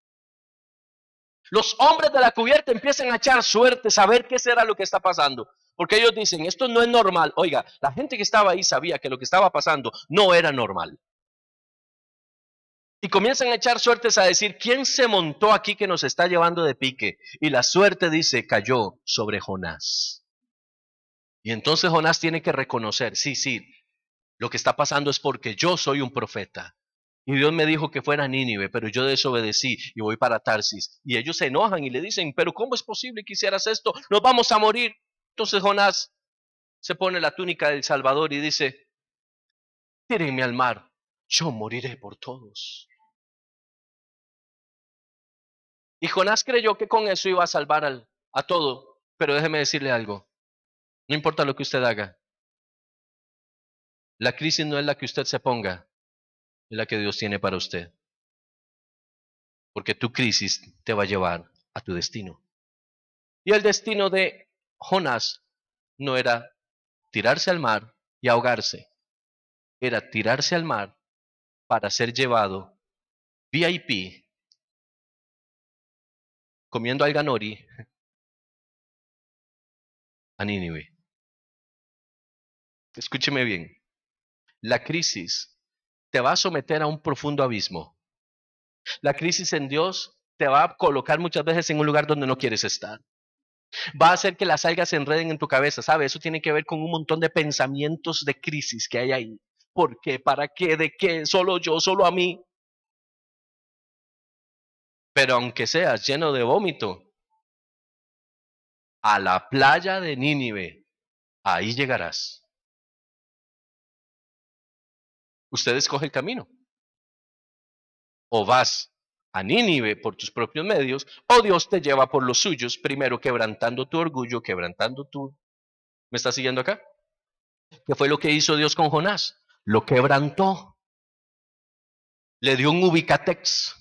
los hombres de la cubierta empiezan a echar suertes a ver qué será lo que está pasando. Porque ellos dicen, esto no es normal. Oiga, la gente que estaba ahí sabía que lo que estaba pasando no era normal. Y comienzan a echar suertes a decir, ¿quién se montó aquí que nos está llevando de pique? Y la suerte dice, cayó sobre Jonás. Y entonces Jonás tiene que reconocer, sí, lo que está pasando es porque yo soy un profeta. Y Dios me dijo que fuera a Nínive, pero yo desobedecí y voy para Tarsis. Y ellos se enojan y le dicen, pero ¿cómo es posible que hicieras esto? Nos vamos a morir. Entonces Jonás se pone la túnica del Salvador y dice, tírenme al mar, yo moriré por todos. Y Jonás creyó que con eso iba a salvar a todo. Pero déjeme decirle algo, no importa lo que usted haga, la crisis no es la que usted se ponga, es la que Dios tiene para usted. Porque tu crisis te va a llevar a tu destino. Y el destino de Jonás no era tirarse al mar y ahogarse, era tirarse al mar para ser llevado VIP, comiendo alganori, a Nínive. Escúcheme bien, la crisis te va a someter a un profundo abismo. La crisis en Dios te va a colocar muchas veces en un lugar donde no quieres estar. Va a hacer que las algas se enreden en tu cabeza, ¿sabe? Eso tiene que ver con un montón de pensamientos de crisis que hay ahí. ¿Por qué? ¿Para qué? ¿De qué? ¿Solo yo? ¿Solo a mí? Pero aunque seas lleno de vómito, a la playa de Nínive, ahí llegarás. Usted escoge el camino. O vas a Nínive por tus propios medios, o Dios te lleva por los suyos, primero quebrantando tu orgullo, quebrantando tu... ¿Me está siguiendo acá? ¿Qué fue lo que hizo Dios con Jonás? Lo quebrantó. Le dio un ubicatex.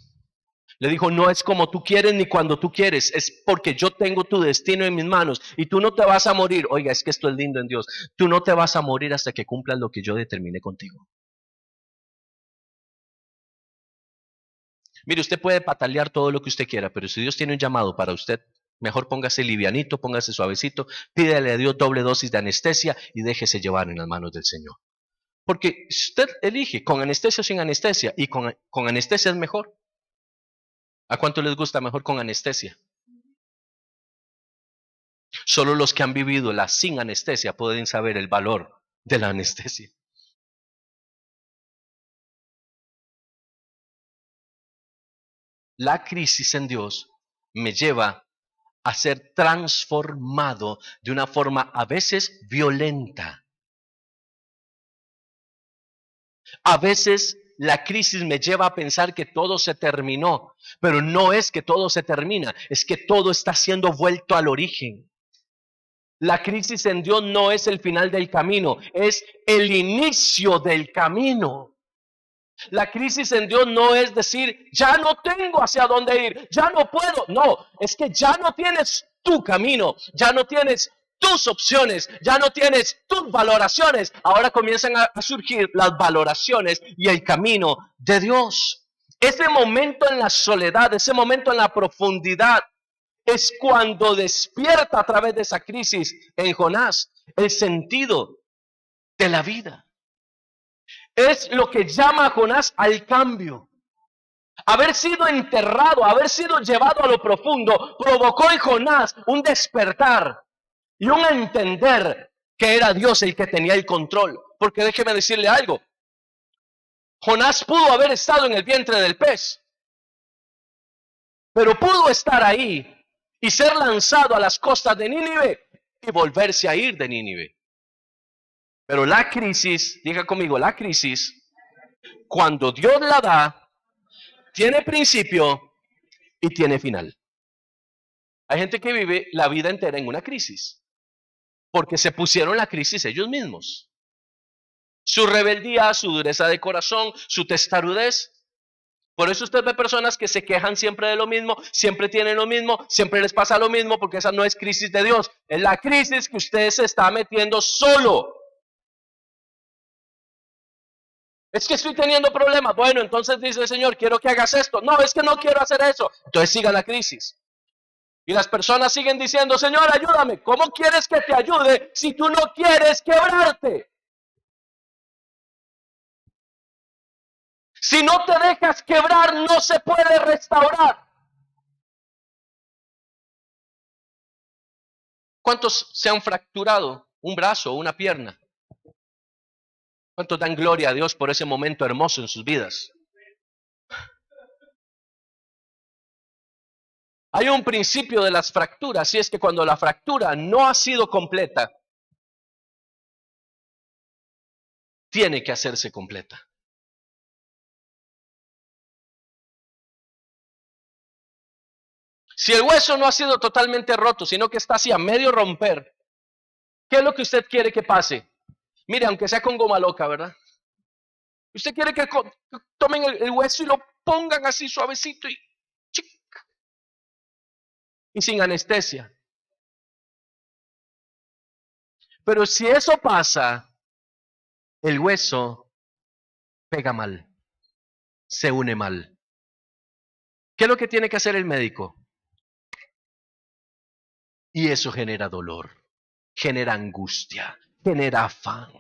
Le dijo, no es como tú quieres ni cuando tú quieres, es porque yo tengo tu destino en mis manos y tú no te vas a morir. Oiga, es que esto es lindo en Dios. Tú no te vas a morir hasta que cumplas lo que yo determiné contigo. Mire, usted puede patalear todo lo que usted quiera, pero si Dios tiene un llamado para usted, mejor póngase livianito, póngase suavecito, pídele a Dios doble dosis de anestesia y déjese llevar en las manos del Señor. Porque si usted elige con anestesia o sin anestesia, y con anestesia es mejor. ¿A cuánto les gusta mejor con anestesia? Solo los que han vivido la sin anestesia pueden saber el valor de la anestesia. La crisis en Dios me lleva a ser transformado de una forma a veces violenta. A veces la crisis me lleva a pensar que todo se terminó, pero no es que todo se termina, es que todo está siendo vuelto al origen. La crisis en Dios no es el final del camino, es el inicio del camino. La crisis en Dios no es decir, ya no tengo hacia dónde ir, ya no puedo. No, es que ya no tienes tu camino, ya no tienes tus opciones, ya no tienes tus valoraciones. Ahora comienzan a surgir las valoraciones y el camino de Dios. Ese momento en la soledad, ese momento en la profundidad, es cuando despierta a través de esa crisis en Jonás el sentido de la vida. Es lo que llama a Jonás al cambio. Haber sido enterrado, haber sido llevado a lo profundo, provocó en Jonás un despertar y un entender que era Dios el que tenía el control. Porque déjeme decirle algo, Jonás pudo haber estado en el vientre del pez, pero pudo estar ahí y ser lanzado a las costas de Nínive y volverse a ir de Nínive. Pero la crisis, diga conmigo, la crisis, cuando Dios la da, tiene principio y tiene final. Hay gente que vive la vida entera en una crisis, porque se pusieron la crisis ellos mismos. Su rebeldía, su dureza de corazón, su testarudez. Por eso usted ve personas que se quejan siempre de lo mismo, siempre tienen lo mismo, siempre les pasa lo mismo, porque esa no es crisis de Dios, es la crisis que usted se está metiendo solo. Es que estoy teniendo problemas. Bueno, entonces dice el Señor, quiero que hagas esto. No, es que no quiero hacer eso. Entonces siga la crisis. Y las personas siguen diciendo, Señor, ayúdame. ¿Cómo quieres que te ayude si tú no quieres quebrarte? Si no te dejas quebrar, no se puede restaurar. ¿Cuántos se han fracturado un brazo o una pierna? ¿Cuántos dan gloria a Dios por ese momento hermoso en sus vidas? Hay un principio de las fracturas, y es que cuando la fractura no ha sido completa, tiene que hacerse completa. Si el hueso no ha sido totalmente roto, sino que está así a medio romper, ¿qué es lo que usted quiere que pase? Mire, aunque sea con goma loca, ¿verdad? Usted quiere que tomen el hueso y lo pongan así suavecito y sin anestesia. Pero si eso pasa, el hueso pega mal, se une mal. ¿Qué es lo que tiene que hacer el médico? Y eso genera dolor, genera angustia, genera afán.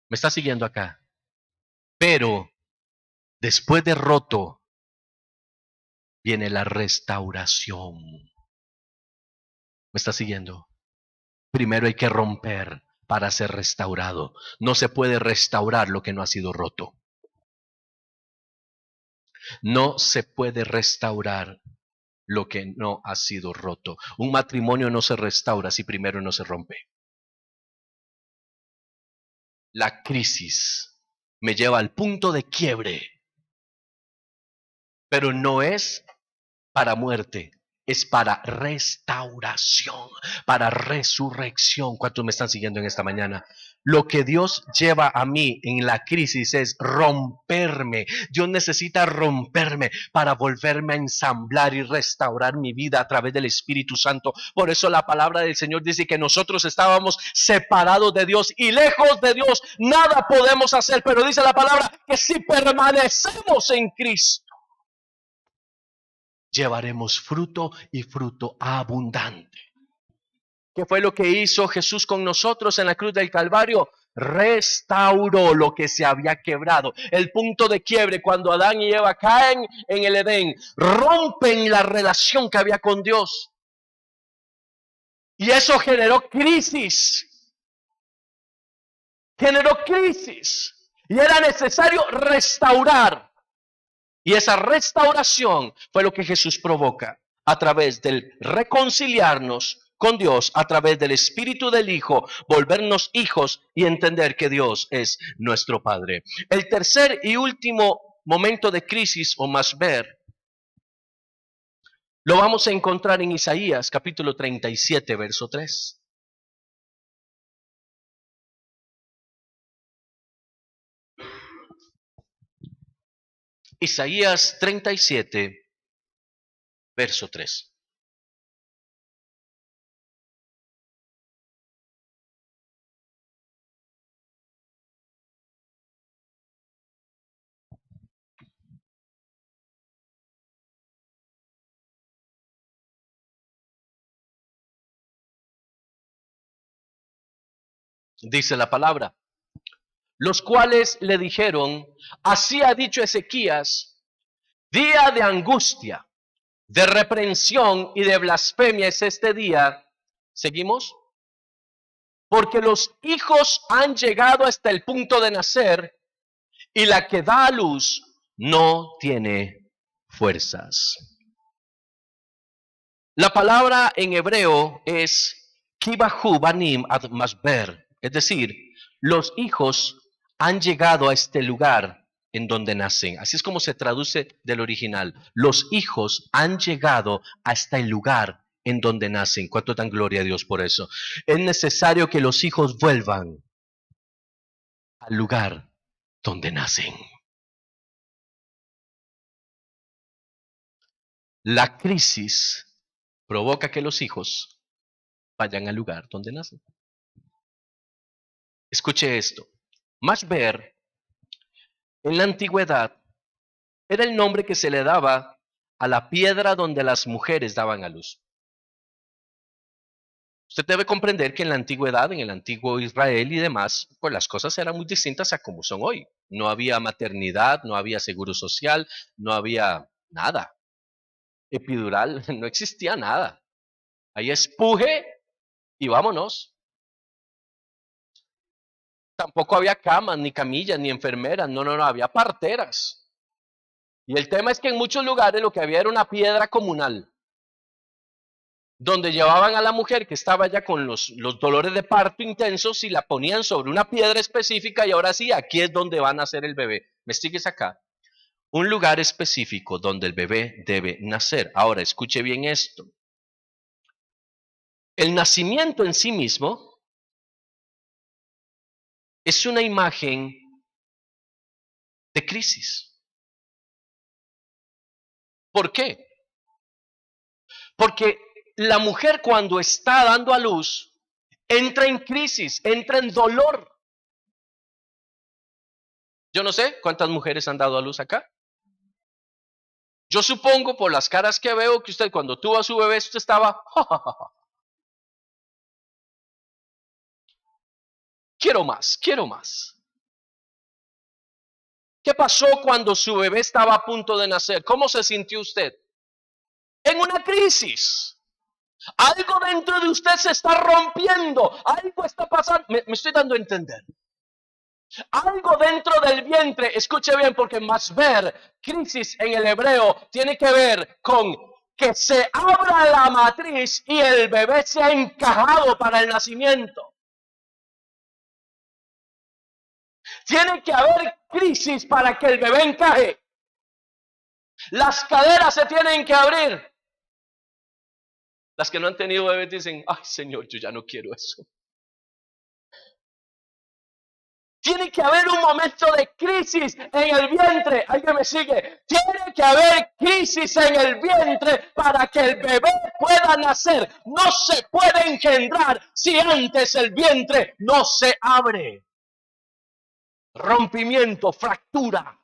¿Me está siguiendo acá? Pero después de roto, viene la restauración. ¿Me está siguiendo? Primero hay que romper para ser restaurado. No se puede restaurar lo que no ha sido roto. No se puede restaurar lo que no ha sido roto. Un matrimonio no se restaura si primero no se rompe. La crisis me lleva al punto de quiebre, pero no es para muerte, es para restauración, para resurrección. ¿Cuántos me están siguiendo en esta mañana? Lo que Dios lleva a mí en la crisis es romperme. Dios necesita romperme para volverme a ensamblar y restaurar mi vida a través del Espíritu Santo. Por eso la palabra del Señor dice que nosotros estábamos separados de Dios y lejos de Dios nada podemos hacer. Pero dice la palabra que si permanecemos en Cristo, llevaremos fruto y fruto abundante. ¿Qué fue lo que hizo Jesús con nosotros en la cruz del Calvario? Restauró lo que se había quebrado. El punto de quiebre cuando Adán y Eva caen en el Edén, rompen la relación que había con Dios. Y eso generó crisis. Generó crisis. Y era necesario restaurar. Y esa restauración fue lo que Jesús provoca a través del reconciliarnos con Dios, a través del Espíritu del Hijo, volvernos hijos y entender que Dios es nuestro Padre. El tercer y último momento de crisis, o más ver, lo vamos a encontrar en Isaías capítulo 37, verso 3. Isaías 37, verso 3. Dice la palabra: los cuales le dijeron, así ha dicho Ezequías, día de angustia, de reprensión y de blasfemia es este día. ¿Seguimos? Porque los hijos han llegado hasta el punto de nacer y la que da a luz no tiene fuerzas. La palabra en hebreo es kibahu banim ad masber, es decir, los hijos han llegado a este lugar en donde nacen. Así es como se traduce del original. Los hijos han llegado hasta el lugar en donde nacen. ¿Cuánto dan gloria a Dios por eso? Es necesario que los hijos vuelvan al lugar donde nacen. La crisis provoca que los hijos vayan al lugar donde nacen. Escuche esto. Mashber, en la antigüedad, era el nombre que se le daba a la piedra donde las mujeres daban a luz. Usted debe comprender que en la antigüedad, en el antiguo Israel y demás, pues las cosas eran muy distintas a como son hoy. No había maternidad, no había seguro social, no había nada. Epidural, no existía nada. Ahí espuje y vámonos. Tampoco había camas, ni camillas, ni enfermeras, no, había parteras. Y el tema es que en muchos lugares lo que había era una piedra comunal, donde llevaban a la mujer que estaba ya con los dolores de parto intensos y la ponían sobre una piedra específica y ahora sí, aquí es donde va a nacer el bebé. ¿Me sigues acá? Un lugar específico donde el bebé debe nacer. Ahora, escuche bien esto. El nacimiento en sí mismo es una imagen de crisis. ¿Por qué? Porque la mujer cuando está dando a luz entra en crisis, entra en dolor. Yo no sé cuántas mujeres han dado a luz acá. Yo supongo por las caras que veo que usted cuando tuvo a su bebé usted estaba quiero más, quiero más. ¿Qué pasó cuando su bebé estaba a punto de nacer? ¿Cómo se sintió usted? En una crisis. Algo dentro de usted se está rompiendo. Algo está pasando. Me estoy dando a entender. Algo dentro del vientre, escuche bien, porque más ver crisis en el hebreo tiene que ver con que se abra la matriz y el bebé se ha encajado para el nacimiento. Tiene que haber crisis para que el bebé encaje. Las caderas se tienen que abrir. Las que no han tenido bebés dicen, ay Señor, yo ya no quiero eso. Tiene que haber un momento de crisis en el vientre. ¿Alguien me sigue? Tiene que haber crisis en el vientre para que el bebé pueda nacer. No se puede engendrar si antes el vientre no se abre. Rompimiento, fractura.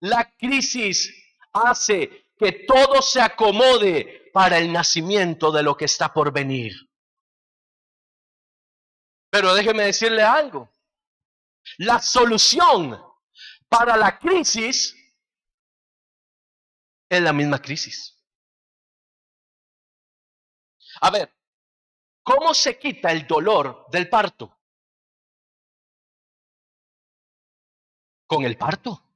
La crisis hace que todo se acomode para el nacimiento de lo que está por venir. Pero déjeme decirle algo. La solución para la crisis es la misma crisis. A ver, ¿cómo se quita el dolor del parto? Con el parto.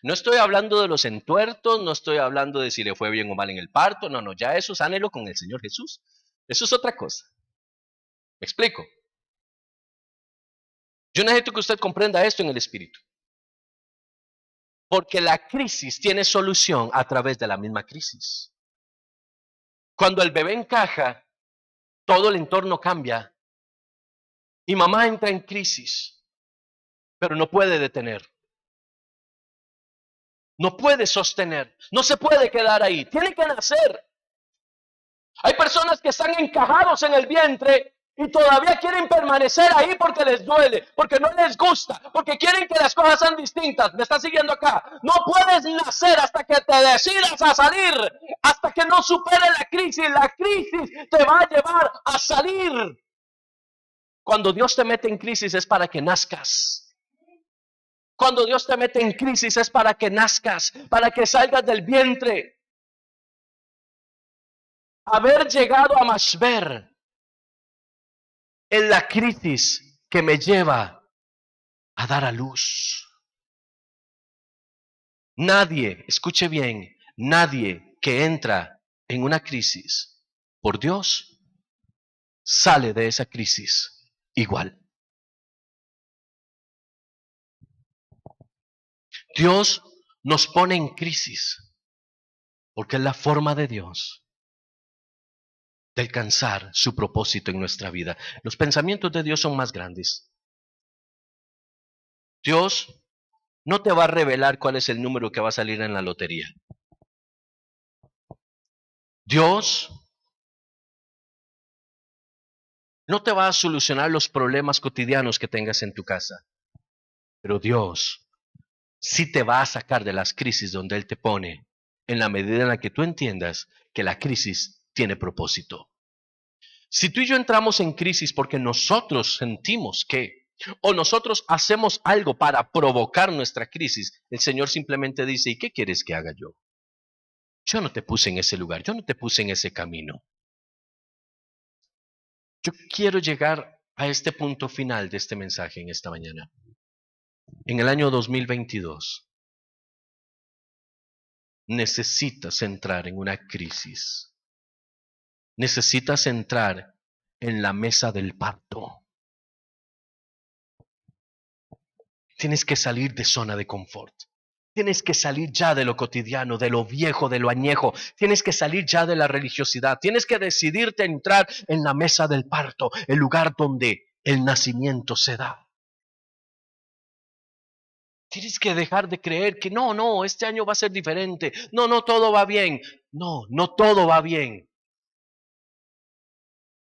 No estoy hablando de los entuertos, no estoy hablando de si le fue bien o mal en el parto, no, ya eso sánelo con el Señor Jesús. Eso es otra cosa. ¿Me explico? Yo necesito que usted comprenda esto en el espíritu. Porque la crisis tiene solución a través de la misma crisis. Cuando el bebé encaja, todo el entorno cambia y mamá entra en crisis, pero no puede detener. No puede sostener, no se puede quedar ahí, tiene que nacer. Hay personas que están encajados en el vientre y todavía quieren permanecer ahí porque les duele, porque no les gusta, porque quieren que las cosas sean distintas. ¿Me están siguiendo acá? No puedes nacer hasta que te decidas a salir, hasta que no supere la crisis. La crisis te va a llevar a salir. Cuando Dios te mete en crisis es para que nazcas. Cuando Dios te mete en crisis es para que nazcas, para que salgas del vientre. Haber llegado a Mashber es la crisis que me lleva a dar a luz. Nadie, escuche bien, nadie que entra en una crisis por Dios sale de esa crisis igual. Dios nos pone en crisis porque es la forma de Dios de alcanzar su propósito en nuestra vida. Los pensamientos de Dios son más grandes. Dios no te va a revelar cuál es el número que va a salir en la lotería. Dios no te va a solucionar los problemas cotidianos que tengas en tu casa. Pero Dios sí te va a sacar de las crisis donde Él te pone, en la medida en la que tú entiendas que la crisis tiene propósito. Si tú y yo entramos en crisis porque nosotros sentimos que, o nosotros hacemos algo para provocar nuestra crisis, el Señor simplemente dice, ¿y qué quieres que haga yo? Yo no te puse en ese lugar, yo no te puse en ese camino. Yo quiero llegar a este punto final de este mensaje en esta mañana. En el año 2022, necesitas entrar en una crisis. Necesitas entrar en la mesa del parto. Tienes que salir de zona de confort. Tienes que salir ya de lo cotidiano, de lo viejo, de lo añejo. Tienes que salir ya de la religiosidad. Tienes que decidirte a entrar en la mesa del parto, el lugar donde el nacimiento se da. Tienes que dejar de creer que no, este año va a ser diferente. No, todo va bien. No todo va bien.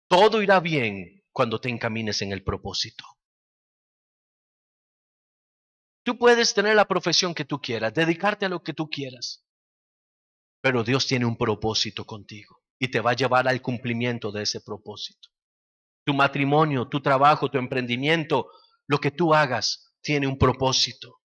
Todo irá bien cuando te encamines en el propósito. Tú puedes tener la profesión que tú quieras, dedicarte a lo que tú quieras, pero Dios tiene un propósito contigo y te va a llevar al cumplimiento de ese propósito. Tu matrimonio, tu trabajo, tu emprendimiento, lo que tú hagas, tiene un propósito.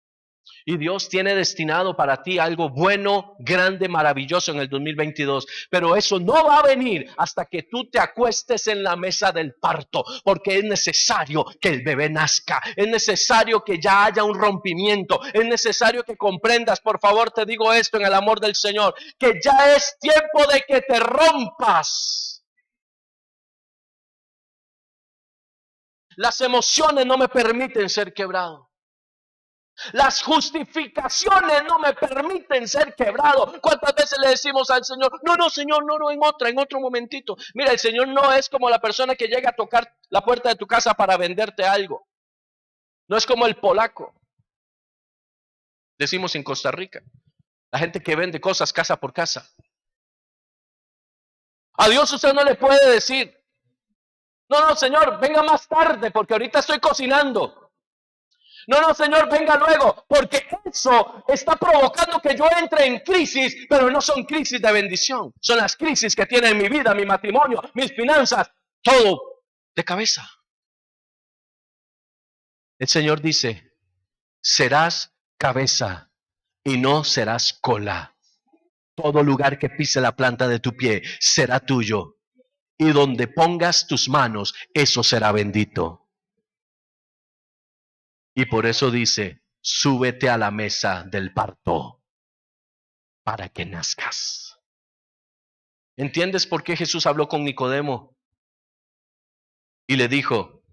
Y Dios tiene destinado para ti algo bueno, grande, maravilloso en el 2022. Pero eso no va a venir hasta que tú te acuestes en la mesa del parto. Porque es necesario que el bebé nazca. Es necesario que ya haya un rompimiento. Es necesario que comprendas, por favor te digo esto en el amor del Señor, que ya es tiempo de que te rompas. Las emociones no me permiten ser quebrado. Las justificaciones no me permiten ser quebrado. ¿Cuántas veces le decimos al Señor, no, Señor, no, en otro momentito? Mira, el Señor no es como la persona que llega a tocar la puerta de tu casa para venderte algo. No es como el polaco. Decimos en Costa Rica. La gente que vende cosas casa por casa. A Dios usted no le puede decir, no, Señor, venga más tarde porque ahorita estoy cocinando. No, Señor, venga luego, porque eso está provocando que yo entre en crisis, pero no son crisis de bendición, son las crisis que tiene mi vida, mi matrimonio, mis finanzas, todo de cabeza. El Señor dice, serás cabeza y no serás cola. Todo lugar que pise la planta de tu pie será tuyo, y donde pongas tus manos, eso será bendito. Y por eso dice, súbete a la mesa del parto para que nazcas. ¿Entiendes por qué Jesús habló con Nicodemo? Y le dijo,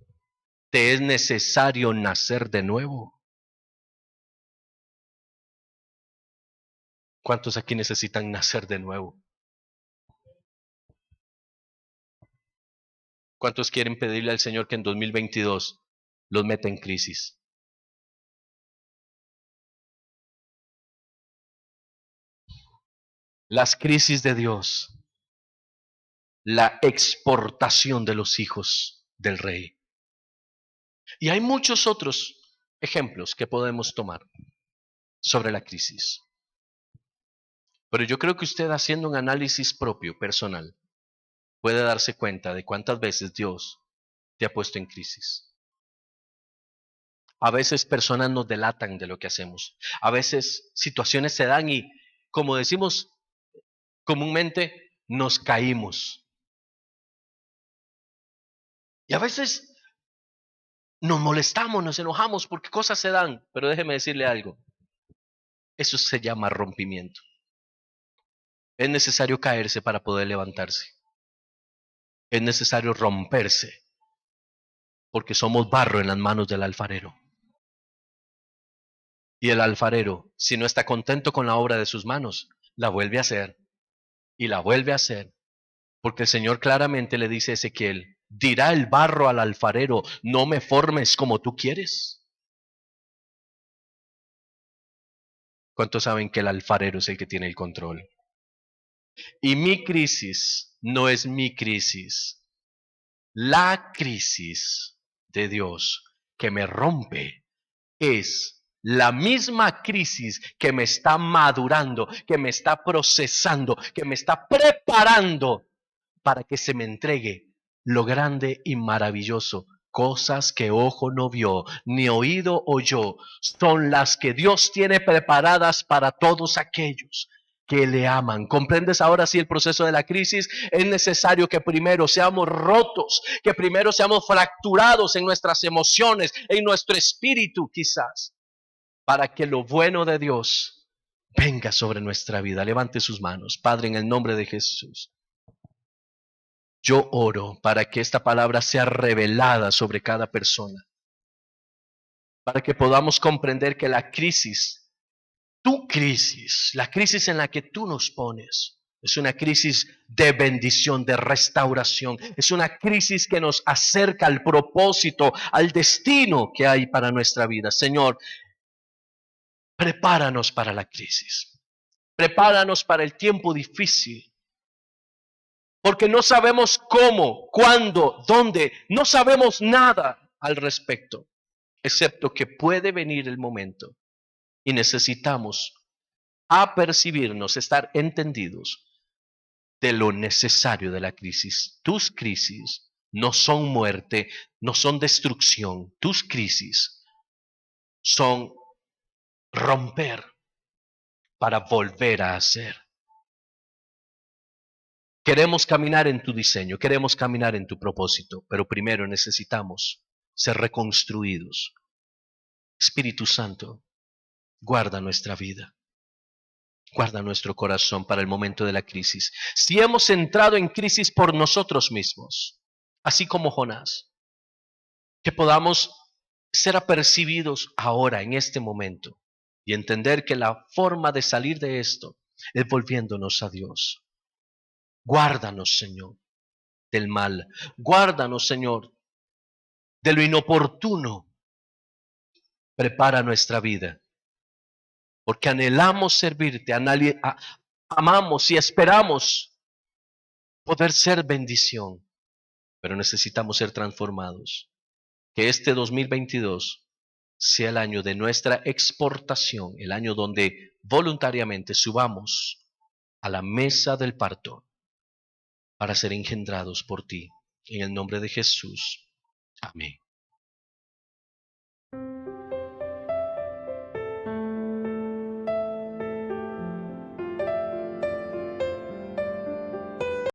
te es necesario nacer de nuevo. ¿Cuántos aquí necesitan nacer de nuevo? ¿Cuántos quieren pedirle al Señor que en 2022 los meta en crisis? Las crisis de Dios, la exportación de los hijos del rey. Y hay muchos otros ejemplos que podemos tomar sobre la crisis. Pero yo creo que usted, haciendo un análisis propio, personal, puede darse cuenta de cuántas veces Dios te ha puesto en crisis. A veces personas nos delatan de lo que hacemos. A veces situaciones se dan y, como decimos comúnmente, nos caímos. Y a veces nos molestamos, nos enojamos porque cosas se dan. Pero déjeme decirle algo. Eso se llama rompimiento. Es necesario caerse para poder levantarse. es necesario romperse, porque somos barro en las manos del alfarero. Y el alfarero, si no está contento con la obra de sus manos, la vuelve a hacer y la vuelve a hacer. Porque el Señor claramente le dice a Ezequiel, dirá el barro al alfarero, no me formes como tú quieres. ¿Cuántos saben que el alfarero es el que tiene el control? Y mi crisis no es mi crisis. La crisis de Dios que me rompe es la misma crisis que me está madurando, que me está procesando, que me está preparando para que se me entregue lo grande y maravilloso. Cosas que ojo no vio, ni oído oyó, son las que Dios tiene preparadas para todos aquellos que le aman. ¿Comprendes ahora sí el proceso de la crisis? Es necesario que primero seamos rotos, que primero seamos fracturados en nuestras emociones, en nuestro espíritu quizás, para que lo bueno de Dios venga sobre nuestra vida. Levante sus manos. Padre, en el nombre de Jesús, yo oro para que esta palabra sea revelada sobre cada persona, para que podamos comprender que la crisis, tu crisis, la crisis en la que tú nos pones, es una crisis de bendición, de restauración. Es una crisis que nos acerca al propósito, al destino que hay para nuestra vida. Señor, prepáranos para la crisis. Prepáranos para el tiempo difícil. Porque no sabemos cómo, cuándo, dónde. No sabemos nada al respecto, excepto que puede venir el momento y necesitamos apercibirnos, estar entendidos de lo necesario de la crisis. Tus crisis no son muerte, no son destrucción. Tus crisis son romper para volver a hacer. Queremos caminar en tu diseño, queremos caminar en tu propósito, pero primero necesitamos ser reconstruidos. Espíritu Santo, guarda nuestra vida. Guarda nuestro corazón para el momento de la crisis. Si hemos entrado en crisis por nosotros mismos, así como Jonás, que podamos ser apercibidos ahora, en este momento, y entender que la forma de salir de esto es volviéndonos a Dios. Guárdanos, Señor, del mal. Guárdanos, Señor, de lo inoportuno. Prepara nuestra vida, porque anhelamos servirte, amamos y esperamos poder ser bendición, pero necesitamos ser transformados. Que este 2022 sea el año de nuestra exportación, el año donde voluntariamente subamos a la mesa del parto para ser engendrados por ti. En el nombre de Jesús. Amén.